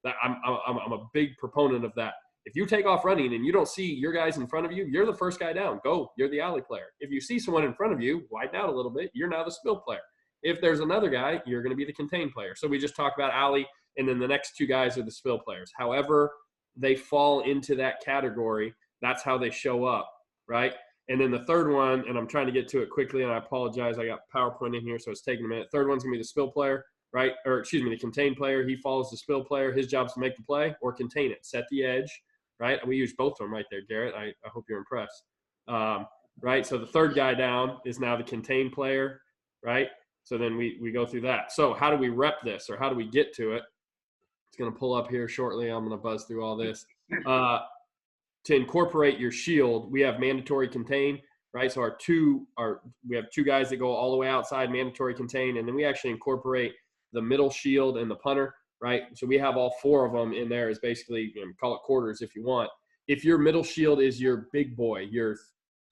I'm a big proponent of that. If you take off running and you don't see your guys in front of you, you're the first guy down. Go. You're the alley player. If you see someone in front of you, widen out a little bit. You're now the spill player. If there's another guy, you're going to be the contain player. So we just talk about alley, and then the next 2 guys are the spill players. However they fall into that category, that's how they show up, right? And then the third one, and I'm trying to get to it quickly, and I apologize. I got PowerPoint in here, so it's taking a minute. Third one's going to be the spill player, right? Or excuse me, the contain player. He follows the spill player. His job is to make the play or contain it, set the edge, right? We use both of them right there, Garrett. I hope you're impressed, right? So the third guy down is now the contain player, right? So then we go through that. So how do we rep this, or how do we get to it? It's going to pull up here shortly. I'm going to buzz through all this. To incorporate your shield, we have mandatory contain, right? So we have 2 guys that go all the way outside, mandatory contain, and then we actually incorporate the middle shield and the punter. right? So we have all 4 of them in there as basically, call it quarters if you want. If your middle shield is your big boy, your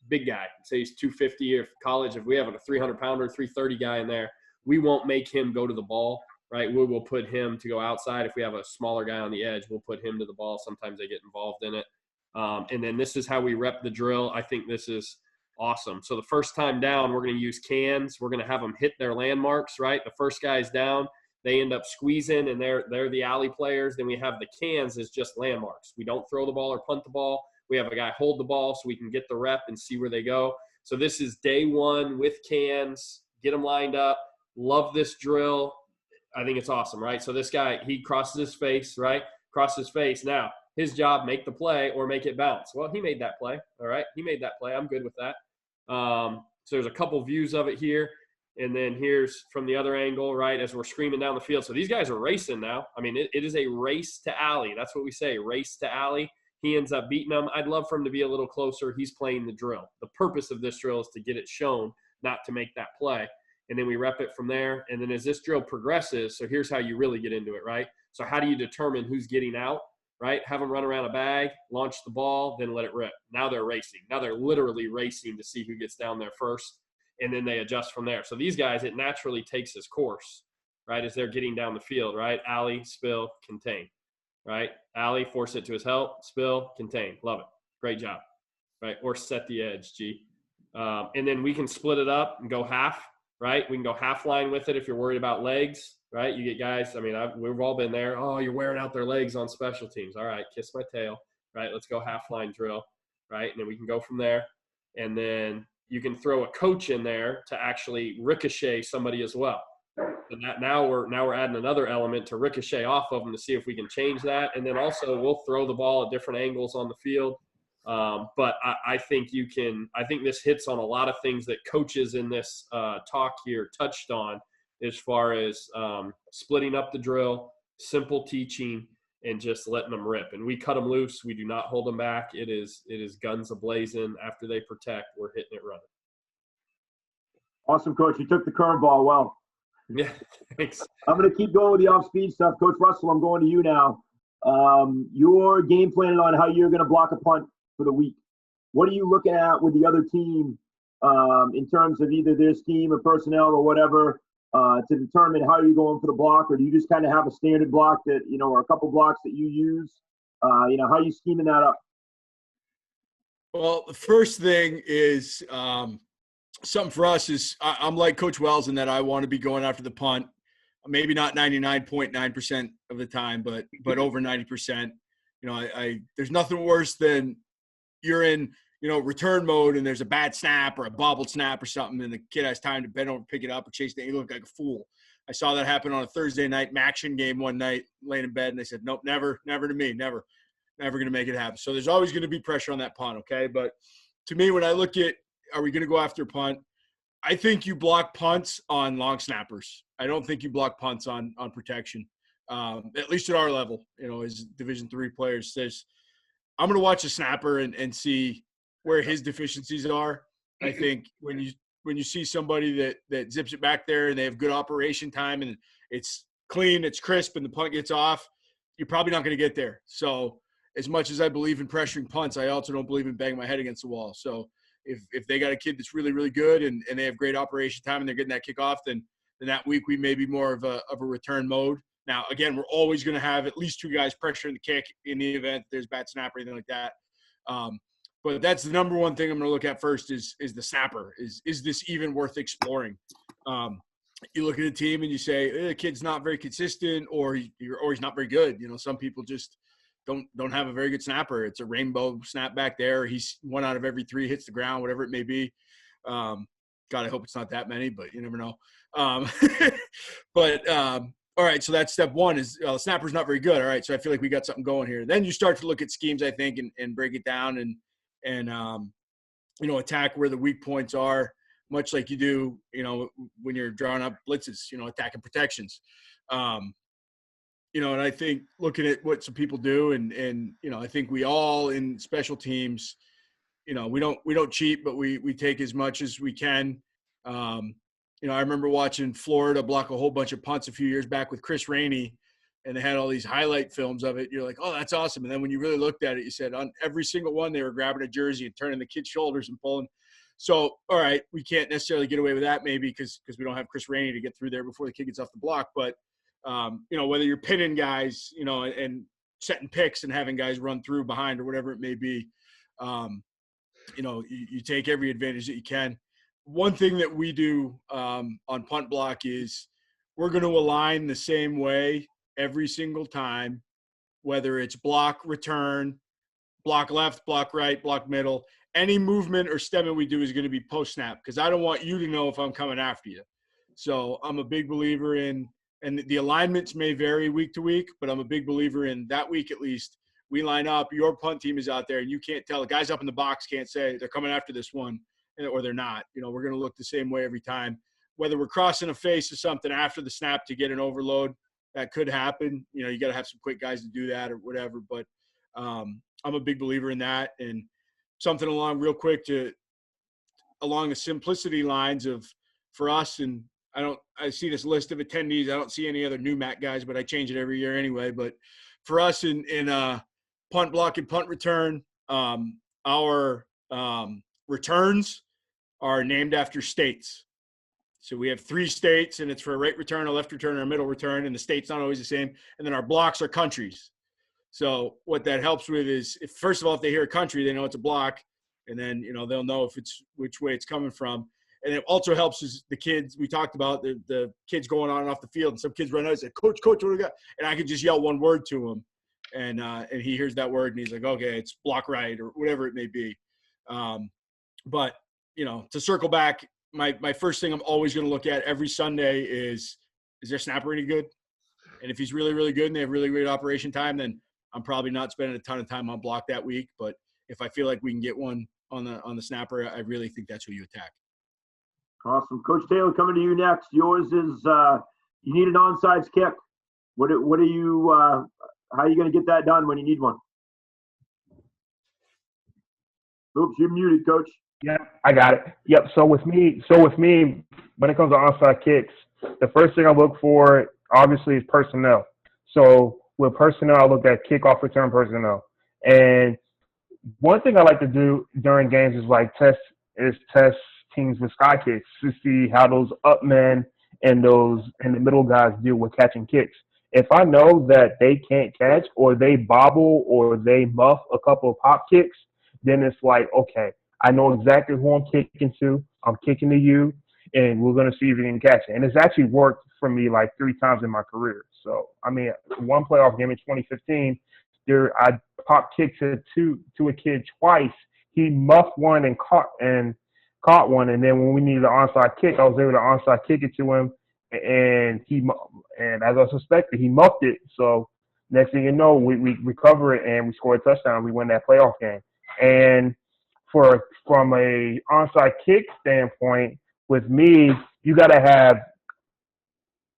big guy, say he's 250 if college, if we have a 300-pounder, 330 guy in there, we won't make him go to the ball, right? We will put him to go outside. If we have a smaller guy on the edge, we'll put him to the ball. Sometimes they get involved in it. And then this is how we rep the drill. I think this is awesome. So the first time down, we're going to use cans. We're going to have them hit their landmarks, right? The first guy's down. They end up squeezing, and they're the alley players. Then we have the cans as just landmarks. We don't throw the ball or punt the ball. We have a guy hold the ball so we can get the rep and see where they go. So this is day 1 with cans. Get them lined up. Love this drill. I think it's awesome, right? So this guy, he crosses his face, right? Crosses his face. Now, his job, make the play or make it bounce. Well, he made that play, all right? He made that play. I'm good with that. So there's a couple views of it here. And then here's from the other angle, right, as we're screaming down the field. So these guys are racing now. I mean, it is a race to alley. That's what we say, race to alley. He ends up beating them. I'd love for him to be a little closer. He's playing the drill. The purpose of this drill is to get it shown, not to make that play. And then we rep it from there. And then as this drill progresses, so here's how you really get into it, right? So how do you determine who's getting out, right? Have them run around a bag, launch the ball, then let it rip. Now they're racing. Now they're literally racing to see who gets down there first. And then they adjust from there. So these guys, it naturally takes this course, right, as they're getting down the field, right? Alley, spill, contain, right? Alley, force it to his help, spill, contain. Love it. Great job, right? Or set the edge, G. And then we can split it up and go half, right? We can go half line with it if you're worried about legs, right? You get guys, I mean, we've all been there. Oh, you're wearing out their legs on special teams. All right, kiss my tail, right? Let's go half line drill, right? And then we can go from there. And then you can throw a coach in there to actually ricochet somebody as well. And that now we're adding another element to ricochet off of them to see if we can change that. And then also we'll throw the ball at different angles on the field. But I think I think this hits on a lot of things that coaches in this talk here touched on, as far as splitting up the drill, simple teaching, and just letting them rip. And we cut them loose. We do not hold them back. It is guns a-blazing. After they protect, we're hitting it running. Awesome, Coach. You took the curveball well. Yeah, thanks. I'm going to keep going with the off-speed stuff. Coach Russell, I'm going to you now. Your game planning on how you're going to block a punt for the week. What are you looking at with the other team in terms of either their scheme or personnel or whatever to determine how you're going for the block? Or do you just kind of have a standard block that, or a couple blocks that you use? How are you scheming that up? Well, the first thing is something for us is I'm like Coach Wells in that I want to be going after the punt. Maybe not 99.9% of the time, but over 90%. There's nothing worse than you're in, return mode and there's a bad snap or a bobbled snap or something, and the kid has time to bend over, pick it up, and chase it. You look like a fool. I saw that happen on a Thursday night Maction game one night, laying in bed, and they said, nope, never to me, never going to make it happen. So there's always going to be pressure on that punt, okay? But to me, when I look at, are we going to go after a punt? I think you block punts on long snappers. I don't think you block punts on protection, at least at our level, as Division III players. I'm going to watch a snapper and see where his deficiencies are. I think when you see somebody that zips it back there and they have good operation time and it's clean, it's crisp, and the punt gets off, you're probably not going to get there. So as much as I believe in pressuring punts, I also don't believe in banging my head against the wall. So if they got a kid that's really, really good and they have great operation time and they're getting that kickoff, then that week we may be more of a return mode. Now, again, we're always going to have at least two guys pressuring the kick in the event there's bad snap or anything like that. But that's the number one thing I'm going to look at first is the snapper. Is this even worth exploring? You look at a team and you say, the kid's not very consistent or he's not very good. Some people just don't have a very good snapper. It's a rainbow snap back there. He's 1 out of every 3 hits the ground, whatever it may be. God, I hope it's not that many, but you never know. All right, so that's step one is snapper's not very good. All right, so I feel like we got something going here. Then you start to look at schemes, I think, and break it down and attack where the weak points are, much like you do, when you're drawing up blitzes, attacking protections. And I think looking at what some people do and I think we all in special teams, we don't cheat, but we take as much as we can. I remember watching Florida block a whole bunch of punts a few years back with Chris Rainey, and they had all these highlight films of it. You're like, oh, that's awesome. And then when you really looked at it, you said on every single one, they were grabbing a jersey and turning the kid's shoulders and pulling. So, all right, we can't necessarily get away with that maybe because we don't have Chris Rainey to get through there before the kid gets off the block. But, whether you're pinning guys, and setting picks and having guys run through behind or whatever it may be, you take every advantage that you can. One thing that we do on punt block is we're going to align the same way every single time, whether it's block, return, block left, block right, block middle. Any movement or stemming we do is going to be post-snap because I don't want you to know if I'm coming after you. So I'm a big believer in – and the alignments may vary week to week, but I'm a big believer in that week at least. We line up, your punt team is out there, and you can't tell. The guys up in the box can't say they're coming after this one or they're not. We're going to look the same way every time. Whether we're crossing a face or something after the snap to get an overload, that could happen. You got to have some quick guys to do that or whatever. But I'm a big believer in that. And something along real quick along the simplicity lines of for us, and I see this list of attendees. I don't see any other new MAC guys, but I change it every year anyway. But for us in punt block and punt return, our returns are named after states. So we have 3 states, and it's for a right return, a left return, or a middle return, and the state's not always the same. And then our blocks are countries. So what that helps with is, first of all, if they hear a country, they know it's a block, and then they'll know if it's which way it's coming from. And it also helps is the kids we talked about, the kids going on and off the field, and some kids run out and say, Coach, what do we got? And I could just yell one word to him, and he hears that word, and he's like, okay, it's block right or whatever it may be. But to circle back, my first thing I'm always going to look at every Sunday is their snapper any good? And if he's really, really good and they have really great operation time, then I'm probably not spending a ton of time on block that week. But if I feel like we can get one on the snapper, I really think that's who you attack. Awesome. Coach Taylor, coming to you next. Yours is you need an onside kick. What are you how are you going to get that done when you need one? Oops, you're muted, Coach. Yeah, I got it. Yep. So with me, when it comes to onside kicks, the first thing I look for obviously is personnel. So with personnel, I look at kickoff return personnel. And one thing I like to do during games is test teams with sky kicks to see how those up men and the middle guys deal with catching kicks. If I know that they can't catch or they bobble or they muff a couple of pop kicks, then it's like, okay, I know exactly who I'm kicking to. I'm kicking to you, and we're going to see if you can catch it. And it's actually worked for me 3 times in my career. So, one playoff game in 2015, I pop kicked to a kid twice. He muffed one and caught one, and then when we needed an onside kick, I was able to onside kick it to him, and as I suspected, he muffed it. So next thing you know, we recover it and we score a touchdown. We win that playoff game. And from a onside kick standpoint, with me, you got to have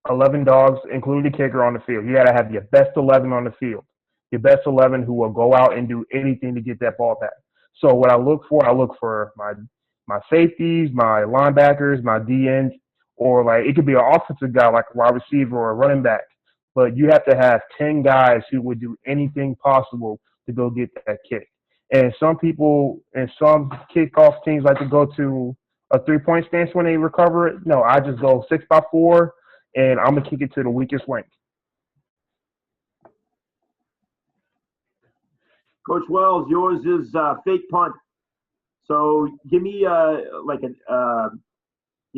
11 dogs, including the kicker, on the field. You got to have your best 11 on the field, your best 11 who will go out and do anything to get that ball back. So what I look for my safeties, my linebackers, my DNs, or it could be an offensive guy like a wide receiver or a running back. But you have to have 10 guys who would do anything possible to go get that kick. And some people and some kickoff teams like to go to a 3-point stance when they recover it. No, I just go 6x4, and I'm going to kick it to the weakest link. Coach Wells, yours is fake punt. So give me a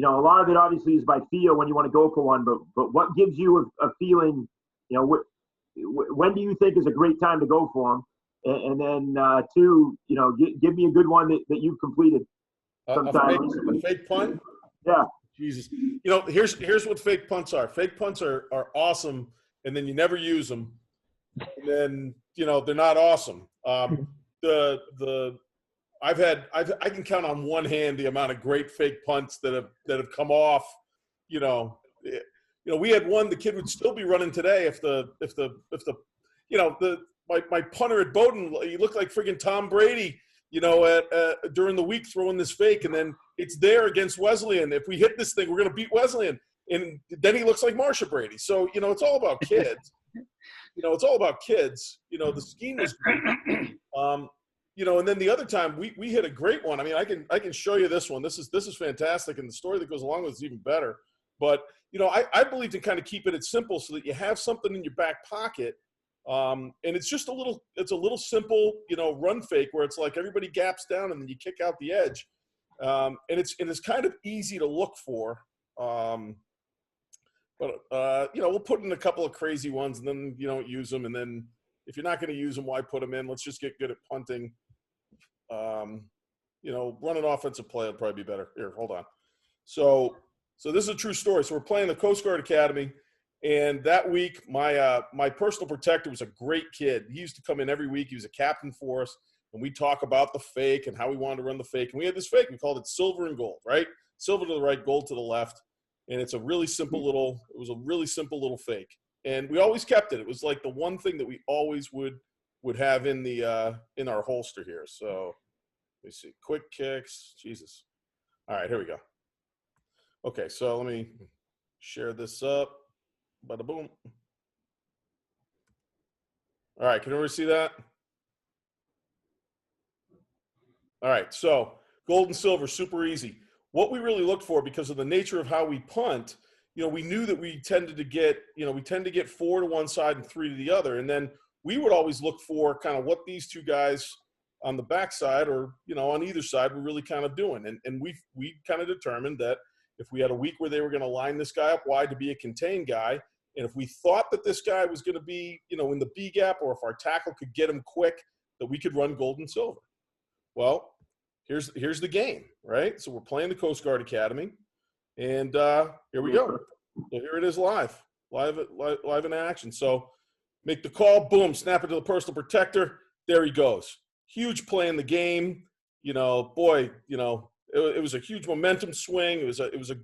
lot of it obviously is by feel when you want to go for one, but what gives you a feeling, when do you think is a great time to go for them? And then 2, give me a good one that you've completed sometime recently. A fake punt? Yeah. Jesus. Here's what fake punts are. Fake punts are awesome, and then you never use them. And then, they're not awesome. I can count on one hand the amount of great fake punts that have come off. We had one, the kid would still be running today if my punter at Bowdoin, he looked like friggin' Tom Brady, during the week throwing this fake, and then it's there against Wesleyan. If we hit this thing, we're going to beat Wesleyan. And then he looks like Marsha Brady. So, it's all about kids. it's all about kids. The scheme was great. And then the other time we hit a great one. I mean, I can show you this one. This is fantastic, and the story that goes along with it is even better. But I believe to kind of keep it simple so that you have something in your back pocket. And it's just a little simple, run fake where it's like everybody gaps down and then you kick out the edge. And it's kind of easy to look for. But we'll put in a couple of crazy ones and then you don't use them. And then if you're not going to use them, why put them in? Let's just get good at punting. Running offensive play would probably be better. Here, hold on. So this is a true story. So we're playing the Coast Guard Academy. And that week, my personal protector was a great kid. He used to come in every week. He was a captain for us. And we talk about the fake and how we wanted to run the fake. And we had this fake. We called it silver and gold, right? Silver to the right, gold to the left. And it was a really simple little fake. And we always kept it. It was like the one thing that we always would have in our holster here. So let me see. Quick kicks. Jesus. All right, here we go. Okay, so let me share this up. Bada boom. All right, can everyone see that? All right, so gold and silver, super easy. What we really looked for, because of the nature of how we punt, we knew that we tend to get 4 to one side and 3 to the other. And then we would always look for kind of what these two guys on the backside or, on either side were really kind of doing. And we kind of determined that if we had a week where they were going to line this guy up wide to be a contained guy, and if we thought that this guy was going to be, in the B gap, or if our tackle could get him quick, that we could run gold and silver. Well, here's the game, right? So we're playing the Coast Guard Academy, and here we go. So here it is live in action. So make the call, boom, snap it to the personal protector. There he goes. Huge play in the game. It was a huge momentum swing. It was a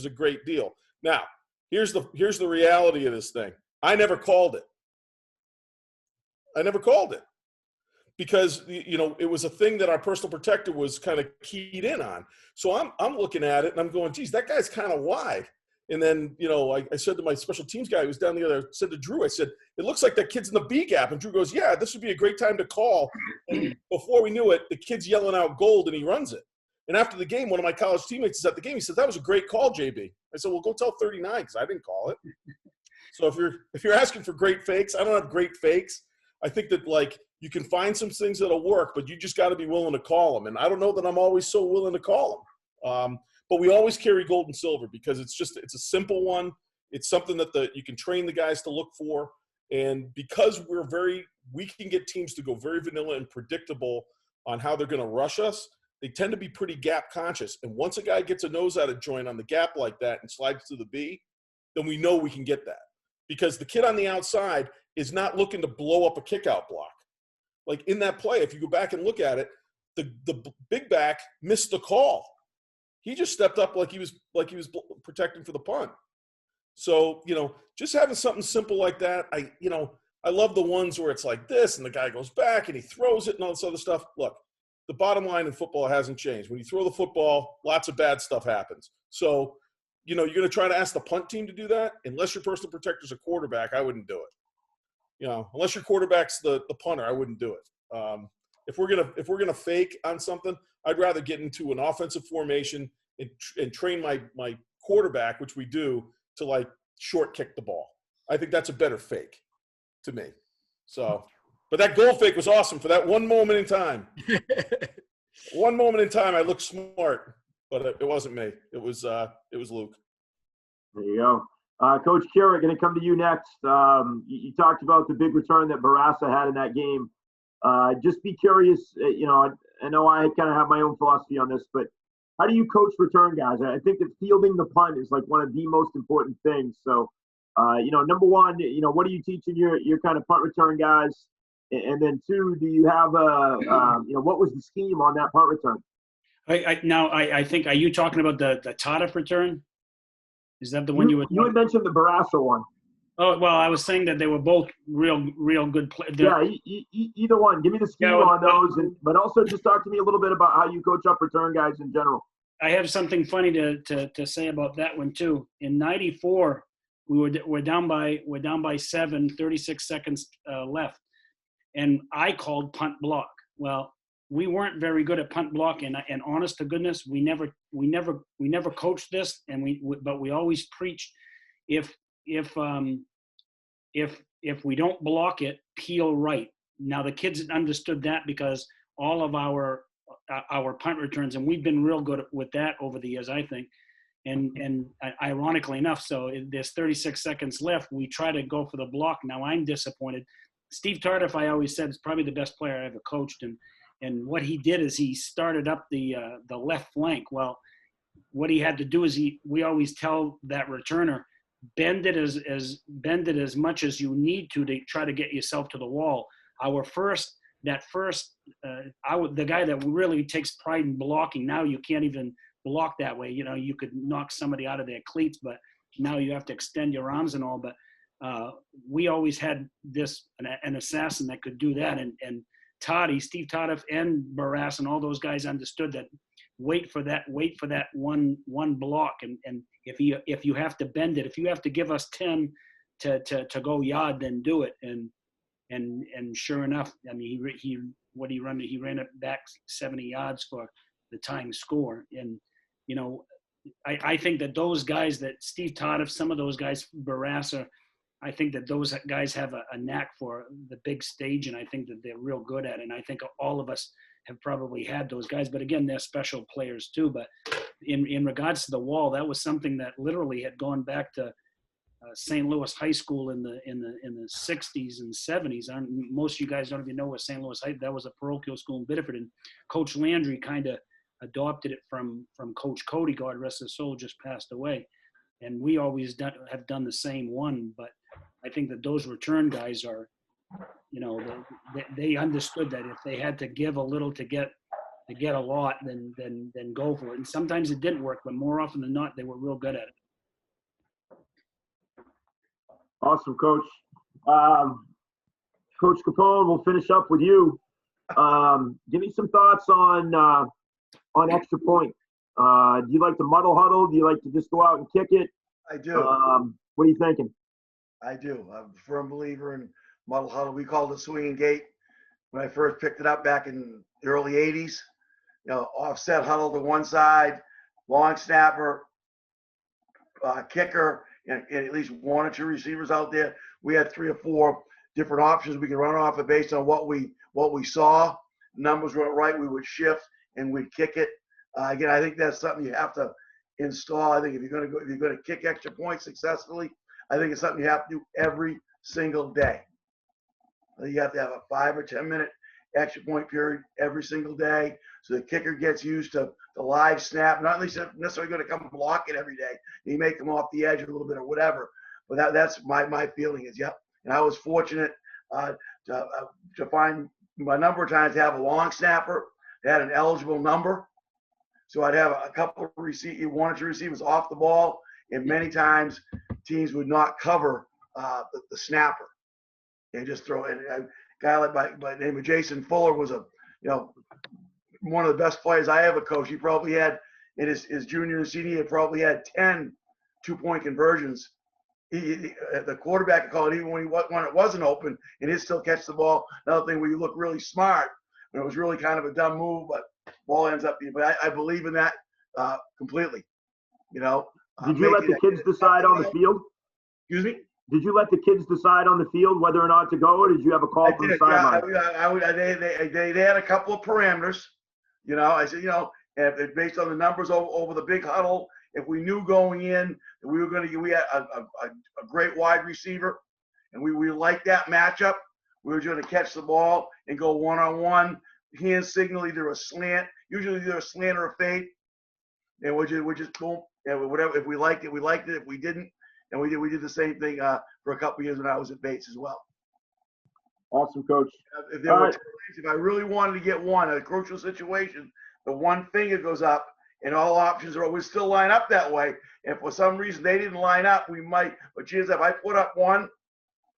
great deal. Now, here's the reality of this thing. I never called it. Because it was a thing that our personal protector was kind of keyed in on. So I'm looking at it and I'm going, geez, that guy's kind of wide. And then, I said to my special teams guy who was down the other, I said to Drew, I said, it looks like that kid's in the B gap. And Drew goes, yeah, this would be a great time to call. And before we knew it, the kid's yelling out gold and he runs it. And after the game, one of my college teammates is at the game. He said, that was a great call, JB. I said, well, go tell 39 because I didn't call it. So if you're asking for great fakes, I don't have great fakes. I think that, you can find some things that'll work, but you just got to be willing to call them. And I don't know that I'm always so willing to call them. But we always carry gold and silver because it's a simple one. It's something that you can train the guys to look for. And because we can get teams to go very vanilla and predictable on how they're going to rush us, they tend to be pretty gap conscious. And once a guy gets a nose out of joint on the gap like that and slides to the B, then we know we can get that. Because the kid on the outside is not looking to blow up a kick-out block. Like in that play, if you go back and look at it, the big back missed the call. He just stepped up like he was protecting for the punt. So, just having something simple like that, I love the ones where it's like this and the guy goes back and he throws it and all this other stuff. Look, the bottom line in football hasn't changed. When you throw the football, lots of bad stuff happens. So, you're going to try to ask the punt team to do that. Unless your personal protector's a quarterback, I wouldn't do it. Unless your quarterback's the punter, I wouldn't do it. If we're gonna fake on something, I'd rather get into an offensive formation and train my quarterback, which we do, to short kick the ball. I think that's a better fake to me. So, but that goal fake was awesome for that one moment in time. One moment in time, I looked smart, but it wasn't me. It was Luke. There you go. Coach Carrick, going to come to you next. You talked about the big return that Barassa had in that game. Just be curious, I know I kind of have my own philosophy on this, but how do you coach return guys? I think that fielding the punt is one of the most important things. So, number one, what are you teaching your kind of punt return guys? And then two, do you have what was the scheme on that punt return? I think, are you talking about the Tardif return? Is that the one you had mentioned the Barassa one. Oh, well, I was saying that they were both real good players. Yeah, either one. Give me the scheme on those, but also just talk to me a little bit about how you coach up return guys in general. I have something funny to say about that one, too. In '94, we're down by 7, 36 seconds left, and I called punt block. Well, we weren't very good at punt block, and honest to goodness, we never coached this, but we always preached if we don't block it, peel right. Now the kids understood that because all of our punt returns, and we've been real good with that over the years, I think. And ironically enough, so there's 36 seconds left. We try to go for the block. Now I'm disappointed. Steve Tardif, I always said, is probably the best player I ever coached. And what he did is he started up the left flank. Well, what he had to do is we always tell that returner, bend it as much as you need to try to get yourself to the wall. The guy that really takes pride in blocking, now you can't even block that way. You could knock somebody out of their cleats, but now you have to extend your arms and all. But we always had an assassin that could do that. And Steve Tardif and Barras and all those guys understood that. Wait for that one block. And if you have to bend it, if you have to give us 10 to go yard, then do it. And sure enough, I mean, he ran it back 70 yards for the tying score. And I think that those guys, that Steve Tardif, some of those guys, Barassa, I think that those guys have a knack for the big stage, and I think that they're real good at it. And I think all of us have probably had those guys, but again, they're special players too. But in regards to the wall, that was something that literally had gone back to St. Louis High School in the 60s and 70s. Most of you guys don't even know what St. Louis High. That was a parochial school in Biddeford, and Coach Landry kind of adopted it from Coach Cody, God rest his soul, just passed away. And we always have done the same one. But I think that those return guys are, they understood that if they had to give a little to get a lot, then go for it. And sometimes it didn't work, but more often than not, they were real good at it. Awesome, Coach. Coach Capone, we'll finish up with you. Give me some thoughts on extra point. Do you like to muddle huddle? Do you like to just go out and kick it? I do. What are you thinking? I do. I'm a firm believer in muddle huddle. We called it swinging gate when I first picked it up back in the early 80s. Offset huddle to one side, long snapper, kicker, and at least one or two receivers out there. We had 3 or 4 different options we could run off of based on what we saw. Numbers weren't right, we would shift and we'd kick it. Again, I think that's something you have to install. I think if you're going to kick extra points successfully, I think it's something you have to do every single day. You have to have a 5 or 10 minute extra point period every single day, so the kicker gets used to the live snap. Not necessarily going to come block it every day. You may come off the edge a little bit or whatever, but that's my feeling is, yep. And I was fortunate to find a number of times to have a long snapper that had an eligible number. So I'd have a couple of one or two receivers off the ball, and many times teams would not cover the snapper and just throw it. A guy like by the name of Jason Fuller was one of the best players I ever coached. He probably had in his junior and senior, he probably had 10 2-point conversions. The quarterback called it even when it wasn't open, and he'd still catch the ball. Another thing where you look really smart, and it was really kind of a dumb move, but ball ends up being. But I believe in that completely. Did you let the kids decide on the field? Excuse me? Did you let the kids decide on the field whether or not to go, or did you have a call from the sideline? They had a couple of parameters. I said, and based on the numbers over the big huddle, if we knew going in that we had a great wide receiver, and we liked that matchup, we were going to catch the ball and go one-on-one, hand signal, either a slant, usually either a slant or a fade, and we just boom, and whatever. If we liked it, we liked it. If we didn't, and we did the same thing for a couple of years when I was at Bates as well. Awesome, Coach. If I really wanted to get one in a crucial situation, the one finger goes up, and all options are always still line up that way. And for some reason they didn't line up, we might. But chances if I put up one,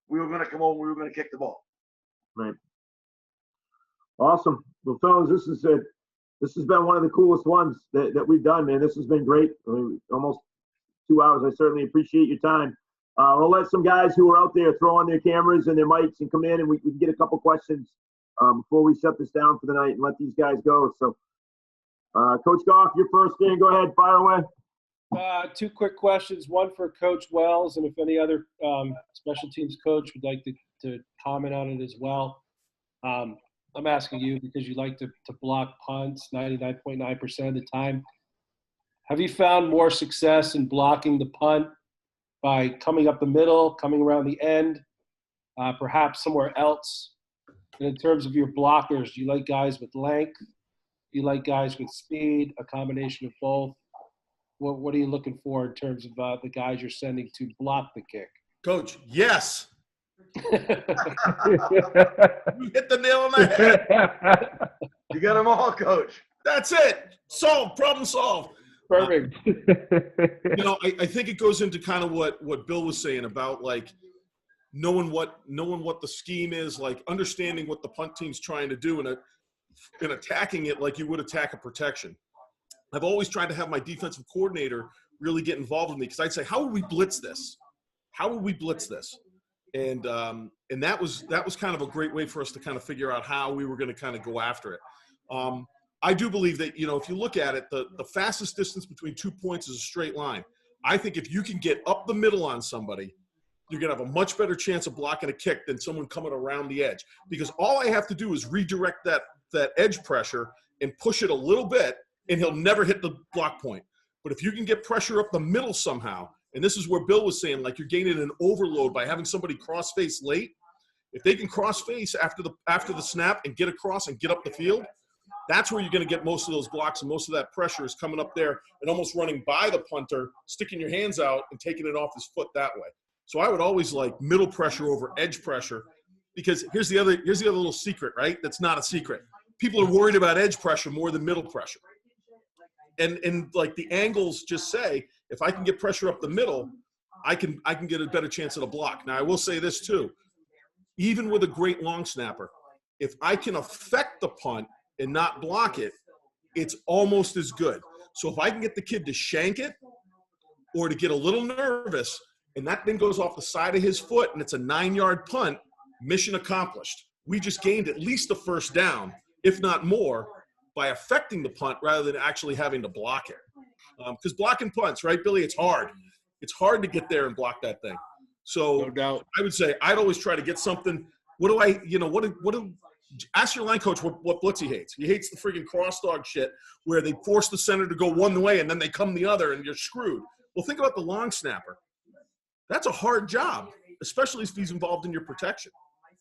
we were going to come over. We were going to kick the ball. Right. Awesome. Well, fellas, this has been one of the coolest ones that we've done, man. This has been great. I mean, almost 2 hours. I certainly appreciate your time. We'll let some guys who are out there throw on their cameras and their mics and come in, and we can get a couple questions before we shut this down for the night and let these guys go. So, Coach Goff, your first thing. Go ahead, fire away. Two quick questions. One for Coach Wells, and if any other special teams coach would like to comment on it as well. I'm asking you because you like to block punts 99.9% of the time. Have you found more success in blocking the punt by coming up the middle, coming around the end, perhaps somewhere else? And in terms of your blockers, do you like guys with length? Do you like guys with speed, a combination of both? What are you looking for in terms of the guys you're sending to block the kick? Coach, yes. You hit the nail on the head. You got them all, Coach. That's it. Solved. Problem solved. Perfect. I think it goes into kind of what Bill was saying about like knowing what the scheme is, like understanding what the punt team's trying to do and attacking it like you would attack a protection. I've always tried to have my defensive coordinator really get involved with me because I'd say, how would we blitz this? How would we blitz this? And that was kind of a great way for us to kind of figure out how we were going to kind of go after it. I do believe that, if you look at it, the fastest distance between 2 points is a straight line. I think if you can get up the middle on somebody, you're going to have a much better chance of blocking a kick than someone coming around the edge. Because all I have to do is redirect that edge pressure and push it a little bit, and he'll never hit the block point. But if you can get pressure up the middle somehow, and this is where Bill was saying, like you're gaining an overload by having somebody cross face late. If they can cross face after the snap and get across and get up the field, that's where you're going to get most of those blocks, and most of that pressure is coming up there and almost running by the punter, sticking your hands out and taking it off his foot that way. So I would always like middle pressure over edge pressure, because here's the other little secret, right? That's not a secret. People are worried about edge pressure more than middle pressure. And like the angles just say, if I can get pressure up the middle, I can get a better chance at a block. Now I will say this too, even with a great long snapper, if I can affect the punt and not block it, it's almost as good. So if I can get the kid to shank it or to get a little nervous and that thing goes off the side of his foot and it's a 9-yard punt, mission accomplished. We just gained at least a first down, if not more, by affecting the punt rather than actually having to block it. Because blocking punts, right, Billy, it's hard. It's hard to get there and block that thing. So No doubt. I would say I'd always try to get something. Ask your line coach what blitz he hates. He hates the freaking cross dog shit where they force the center to go one way and then they come the other and you're screwed. Well, think about the long snapper. That's a hard job, especially if he's involved in your protection.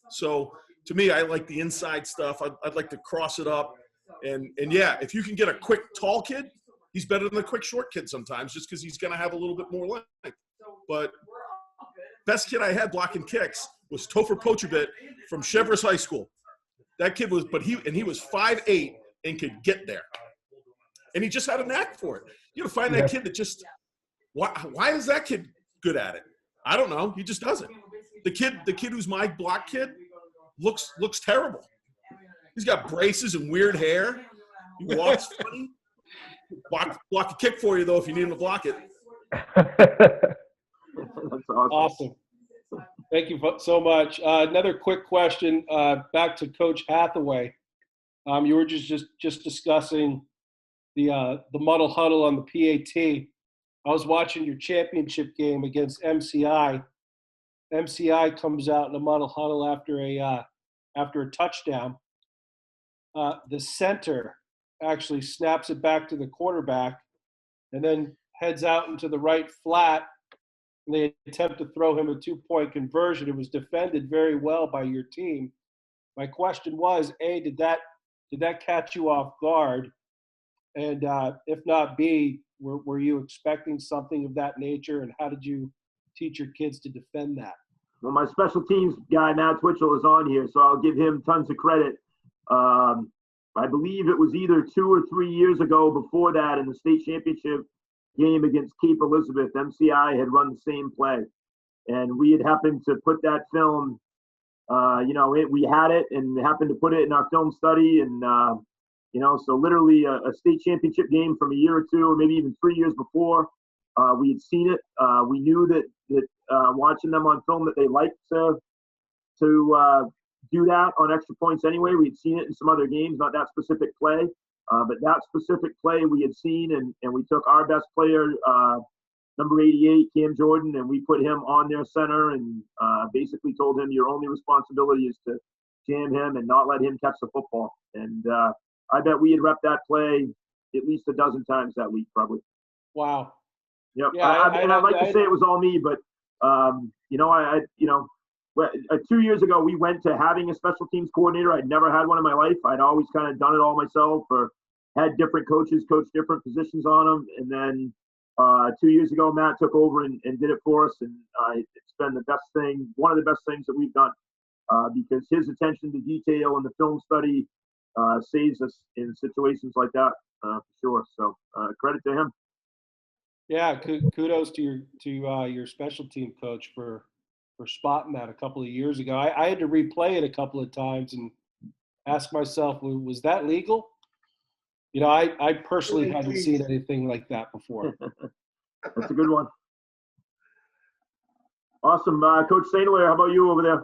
So to me, I like the inside stuff. I'd like to cross it up. And yeah, if you can get a quick tall kid, he's better than a quick short kid sometimes just because he's going to have a little bit more length. But best kid I had blocking kicks was Topher Pochubit from Chevrolet High School. That kid was, he was 5'8" and could get there. And he just had a knack for it. You gotta find that kid that just, why is that kid good at it? I don't know. He just does it. The kid who's my block kid looks terrible. He's got braces and weird hair. He walks funny. Block a kick for you, though, if you need him to block it. That's Awesome. Thank you so much. Another quick question back to Coach Hathaway. You were just discussing the muddle huddle on the PAT. I was watching your championship game against MCI. MCI comes out in a muddle huddle after a touchdown. The center actually snaps it back to the quarterback and then heads out into the right flat. And they attempt to throw him a 2-point conversion. It was defended very well by your team. My question was, A, did that catch you off guard? And if not, B, were you expecting something of that nature? And how did you teach your kids to defend that? Well, my special teams guy, Matt Twitchell, is on here, so I'll give him tons of credit. I believe it was either 2 or 3 years ago before that in the state championship game against Cape Elizabeth, MCI had run the same play. And we had happened to put that film, we had it and happened to put it in our film study. And, so literally a state championship game from a year or two, or maybe even 3 years before, we had seen it. We knew that watching them on film that they like to do that on extra points anyway. We'd seen it in some other games, not that specific play, but that specific play we had seen, and we took our best player, number 88, Cam Jordan, and we put him on their center and basically told him your only responsibility is to jam him and not let him catch the football. And I bet we had repped that play at least a dozen times that week, probably. Wow. Yep. Yeah, I'd like to say it was all me, but 2 years ago we went to having a special teams coordinator. I'd never had one in my life. I'd always kind of done it all myself, or had different coaches coach different positions on them. And then 2 years ago, Matt took over and did it for us, and it's been the best thing, one of the best things that we've done, because his attention to detail and the film study saves us in situations like that, for sure. So credit to him. Yeah, kudos to your special team coach for spotting that a couple of years ago. I had to replay it a couple of times and ask myself, was that legal? I personally hadn't seen anything like that before. That's a good one. Awesome. Coach Saintler, how about you over there?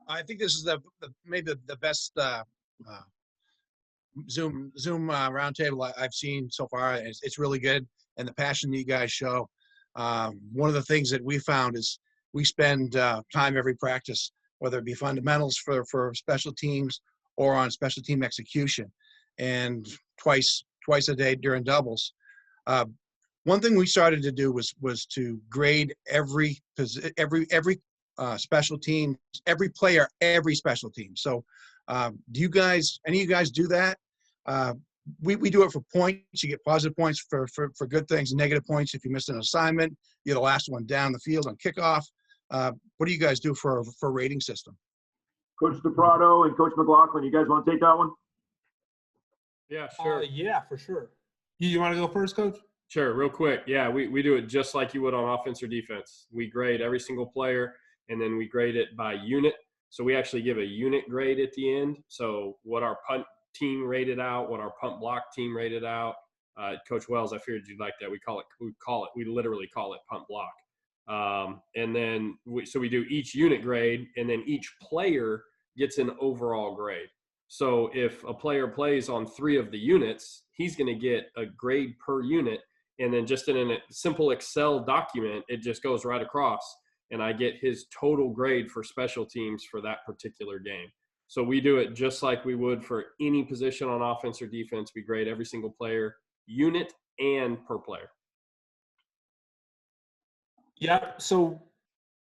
I think this is maybe the best Zoom roundtable I've seen so far. It's really good, and the passion that you guys show. One of the things that we found is we spend time every practice, whether it be fundamentals for special teams or on special team execution, and twice a day during doubles. One thing we started to do was to grade every special team, every player, every special team. So do you guys, any of you guys do that? We do it for points. You get positive points for good things, negative points if you missed an assignment. You're the last one down the field on kickoff. What do you guys do for a rating system? Coach DePrado and Coach McLaughlin, you guys want to take that one? Yeah, sure. Yeah, for sure. You want to go first, Coach? Sure, real quick. Yeah, we do it just like you would on offense or defense. We grade every single player, and then we grade it by unit. So we actually give a unit grade at the end. So what our punt team rated out, what our punt block team rated out. Coach Wells, I figured you'd like that. We literally call it punt block. And then we do each unit grade, and then each player gets an overall grade. So if a player plays on 3 of the units, he's going to get a grade per unit. And then just in a simple Excel document, it just goes right across, and I get his total grade for special teams for that particular game. So we do it just like we would for any position on offense or defense. We grade every single player, unit and per player. Yeah, so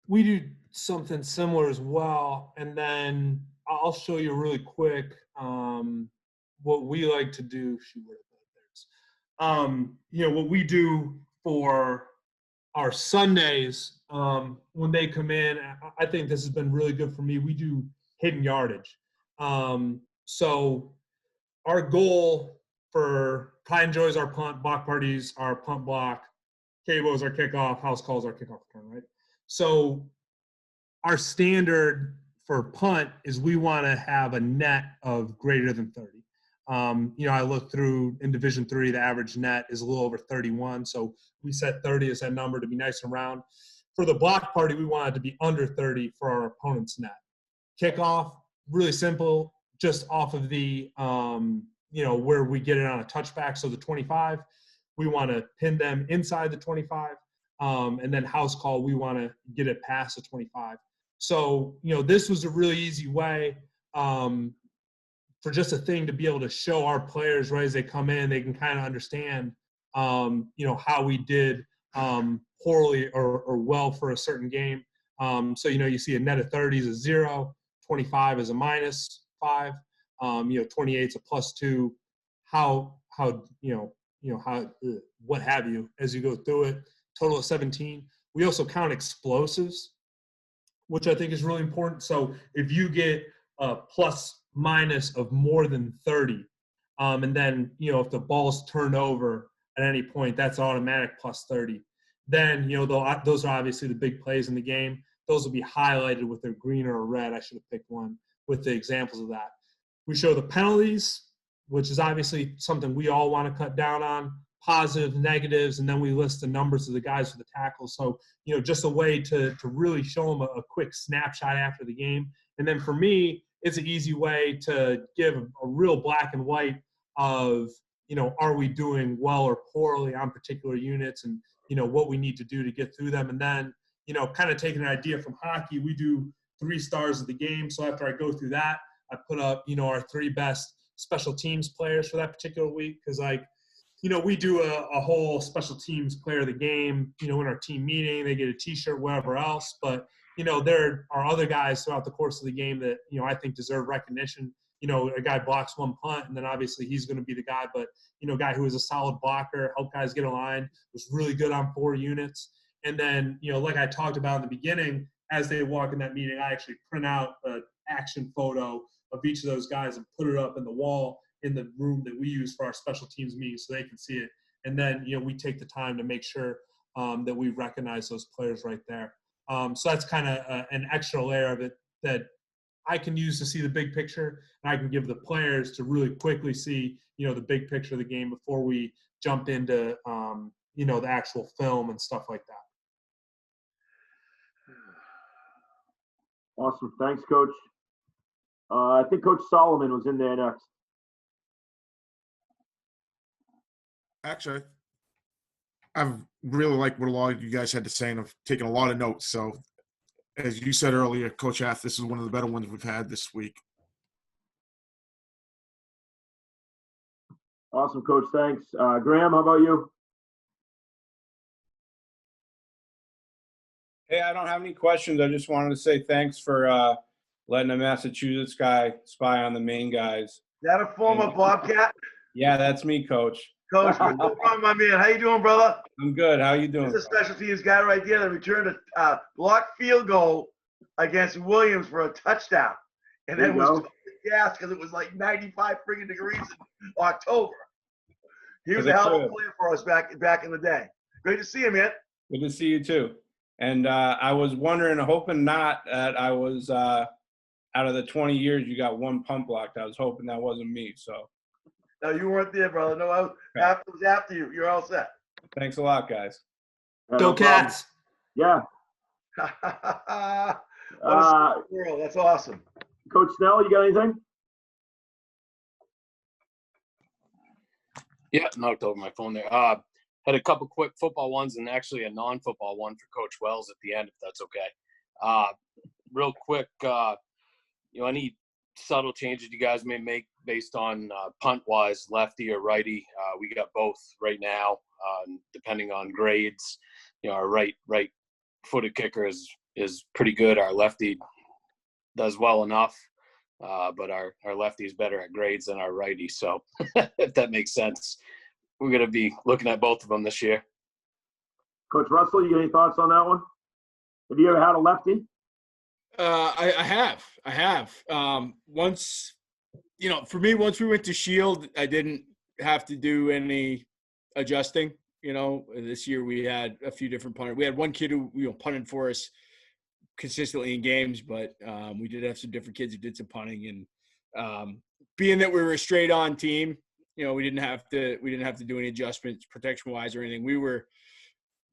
we do something similar as well, and then I'll show you really quick what we like to do. What we do for our Sundays when they come in, I think this has been really good for me. We do hidden yardage. So our goal for Kai enjoys our punt, block parties, our punt block, K-Bo's our kickoff, house calls our kickoff return, right? So our standard for punt is we want to have a net of greater than 30. I looked through in Division III, the average net is a little over 31. So we set 30 as that number to be nice and round. For the block party, we want it to be under 30 for our opponent's net. Kickoff, really simple, just off of the, where we get it on a touchback. So the 25, we want to pin them inside the 25. And then house call, we want to get it past the 25. So, this was a really easy way for just a thing to be able to show our players right as they come in, they can kind of understand, how we did poorly or well for a certain game. So, you see a net of 30 is a 0, 25 is a -5, 28 is a +2, what have you, as you go through it, total of 17. We also count explosives, which I think is really important. So if you get a plus/minus of more than 30, and then, if the ball's turned over at any point, that's automatic +30. Then, those are obviously the big plays in the game. Those will be highlighted with their green or red. I should have picked one with the examples of that. We show the penalties, which is obviously something we all want to cut down on. positives, negatives, and then we list the numbers of the guys for the tackles. So, just a way to really show them a quick snapshot after the game. And then for me, it's an easy way to give a real black and white of, are we doing well or poorly on particular units, and, what we need to do to get through them. And then, kind of taking an idea from hockey, we do 3 stars of the game. So after I go through that, I put up, our 3 best special teams players for that particular week. Cause we do a whole special teams player of the game, in our team meeting, they get a t-shirt, whatever else. But, there are other guys throughout the course of the game that, I think deserve recognition. A guy blocks 1 punt, and then obviously he's going to be the guy. But, a guy who is a solid blocker, helped guys get a line, was really good on 4 units. And then, like I talked about in the beginning, as they walk in that meeting, I actually print out an action photo of each of those guys and put it up in the wall in the room that we use for our special teams meeting so they can see it. And then, we take the time to make sure that we recognize those players right there. So that's kind of an extra layer of it that I can use to see the big picture, and I can give the players to really quickly see, the big picture of the game before we jump into, the actual film and stuff like that. Awesome. Thanks, Coach. I think Coach Solomon was in there next. Actually, I've really liked what a lot of you guys had to say, and I've taken a lot of notes. So, as you said earlier, Coach Ath, this is one of the better ones we've had this week. Awesome, Coach. Thanks. Graham, how about you? Hey, I don't have any questions. I just wanted to say thanks for letting a Massachusetts guy spy on the Maine guys. Is that a former Bobcat? Yeah, that's me, Coach. Coach, what's going on, my man? How you doing, brother? I'm good. How you doing? This is a special teams guy right there that returned a blocked field goal against Williams for a touchdown. And then was totally gassed because it was like 95 friggin' degrees in October. He was a hell of a player for us back in the day. Great to see you, man. Good to see you, too. And I was wondering, hoping not, that I was out of the 20 years you got 1 punt blocked. I was hoping that wasn't me. So. No, you weren't there, brother. No, I was after you. You're all set. Thanks a lot, guys. Go Cats. Yeah. What a world. That's awesome. Coach Snell, you got anything? Yeah, knocked over my phone there. Had a couple quick football ones and actually a non-football one for Coach Wells at the end, if that's okay. Real quick, any subtle changes you guys may make based on punt-wise, lefty or righty. We got both right now, depending on grades. Our right-footed kicker is pretty good. Our lefty does well enough, but our lefty is better at grades than our righty. So if that makes sense, we're going to be looking at both of them this year. Coach Russell, you got any thoughts on that one? Have you ever had a lefty? I have. Once, for me, once we went to Shield, I didn't have to do any adjusting. This year we had a few different punters. We had one kid who punted for us consistently in games, but we did have some different kids who did some punting. And being that we were a straight on team, we didn't have to do any adjustments protection wise or anything. We were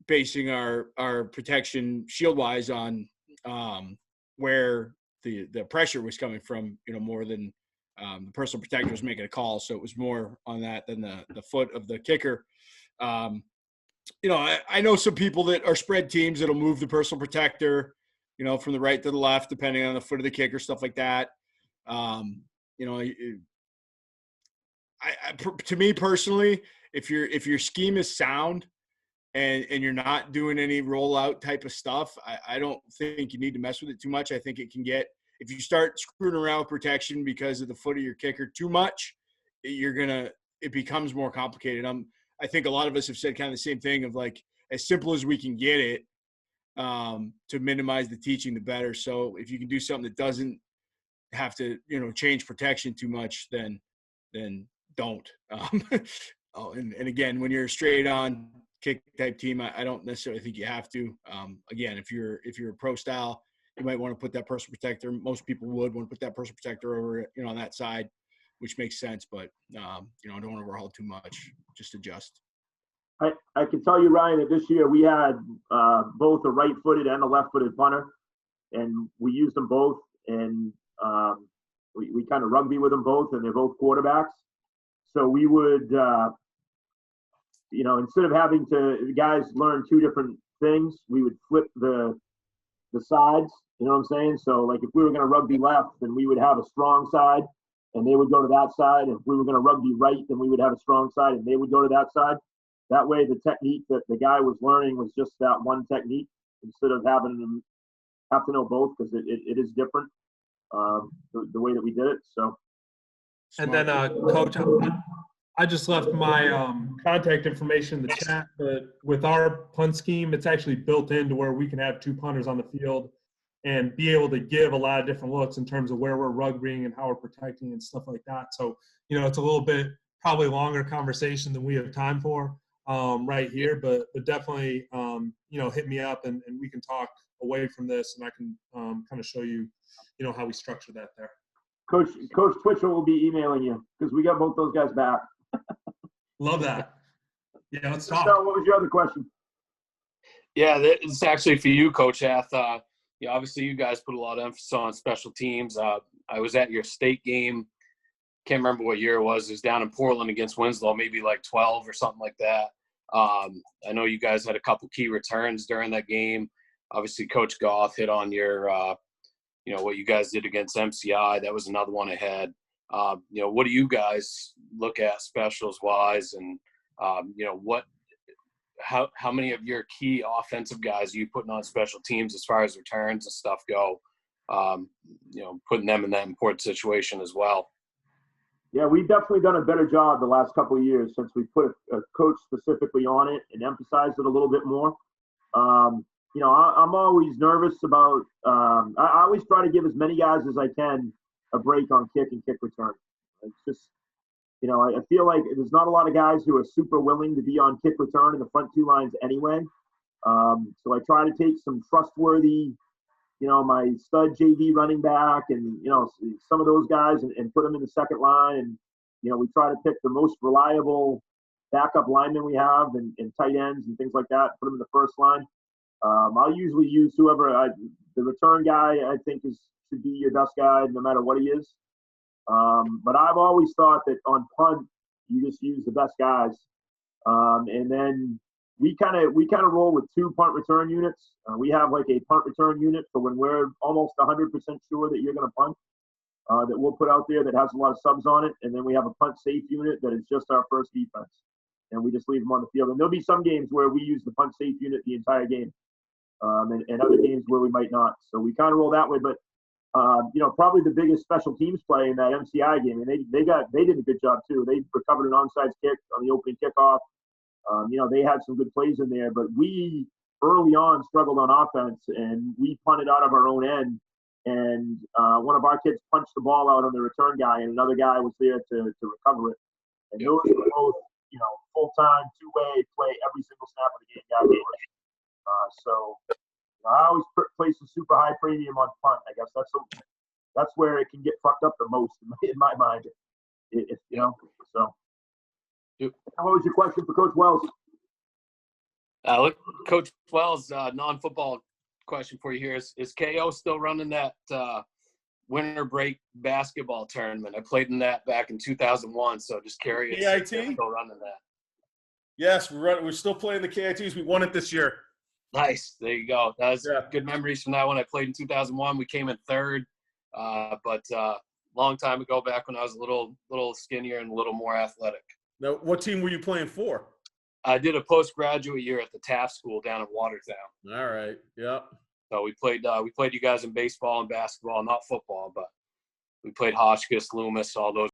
basing our protection shield wise on where the pressure was coming from, more than the personal protector was making a call. So it was more on that than the foot of the kicker. I know some people that are spread teams that'll move the personal protector, from the right to the left, depending on the foot of the kicker, stuff like that. To me personally, if your scheme is sound and you're not doing any rollout type of stuff, I don't think you need to mess with it too much. I think it can get, if you start screwing around with protection because of the foot of your kicker too much, it becomes more complicated. I think a lot of us have said kind of the same thing of like, as simple as we can get it, to minimize the teaching, the better. So if you can do something that doesn't have to, change protection too much, then don't. And again, when you're a straight on kick type team, I don't necessarily think you have to. Again, if you're a pro style, you might want to put that personal protector. Most people would want to put that personal protector over, on that side, which makes sense. But don't overhaul too much. Just adjust. I can tell you, Ryan, that this year we had both a right-footed and a left-footed punter, and we used them both, and we kind of rugby with them both, and they're both quarterbacks. So we would, instead of having the guys learn two different things, we would flip the sides. You know what I'm saying? So like if we were going to rugby left, then we would have a strong side, and they would go to that side. If we were going to rugby right, then we would have a strong side, and they would go to that side. That way, the technique that the guy was learning was just that one technique, instead of having them have to know both, because it is different the way that we did it. So. And then, Coach, I just left my contact information in the chat, but with our punt scheme, it's actually built into where we can have two punters on the field and be able to give a lot of different looks in terms of where we're rugbying and how we're protecting and stuff like that. So, it's a little bit probably longer conversation than we have time for right here, but definitely, hit me up and we can talk away from this, and I can kind of show you, how we structure that there. Coach Twitchell will be emailing you because we got both those guys back. Love that. Yeah, let's talk. So what was your other question? Yeah, it's actually for you, Coach Hath. Obviously you guys put a lot of emphasis on special teams. I was at your state game. Can't remember what year it was. It was down in Portland against Winslow, maybe like 12 or something like that. I know you guys had a couple key returns during that game. Obviously, Coach Goff hit on your, what you guys did against MCI. That was another one ahead. What do you guys look at specials-wise, and how many of your key offensive guys are you putting on special teams as far as returns and stuff go? Putting them in that important situation as well. Yeah, we've definitely done a better job the last couple of years since we put a coach specifically on it and emphasized it a little bit more. I'm always nervous about I always try to give as many guys as I can a break on kick and kick return. It's just, I feel like there's not a lot of guys who are super willing to be on kick return in the front two lines anyway. So I try to take some trustworthy, my stud JV running back and, some of those guys and put them in the second line. And, we try to pick the most reliable backup linemen we have and tight ends and things like that, put them in the first line. I'll usually use whoever the return guy I think should be your best guy no matter what he is. But I've always thought that on punt, you just use the best guys. And then we kind of roll with two punt return units. We have like a punt return unit for when we're almost 100% sure that you're going to punt, that we'll put out there that has a lot of subs on it. And then we have a punt safe unit that is just our first defense. And we just leave them on the field. And there'll be some games where we use the punt safe unit the entire game. And other games where we might not. So we kind of roll that way. But, probably the biggest special teams play in that MCI game, and they did a good job too. They recovered an onside kick on the opening kickoff. They had some good plays in there, but we early on struggled on offense, and we punted out of our own end. And one of our kids punched the ball out on the return guy, and another guy was there to recover it. And those were both, full-time, two-way play every single snap of the game guys. So I always place a super high premium on punt. I guess that's where it can get fucked up the most in my mind. So. What was your question for Coach Wells? Look, Coach Wells, non-football question for you here. Is KO still running that winter break basketball tournament? I played in that back in 2001, so just curious. KIT? Still running that. Yes, we're still playing the KITs. We won it this year. Nice. There you go. That was good memories from that one. I played in 2001. We came in third, but long time ago, back when I was a little skinnier and a little more athletic. Now, what team were you playing for? I did a postgraduate year at the Taft School down in Watertown. All right. Yep. So we played you guys in baseball and basketball, not football, but we played Hotchkiss, Loomis, all those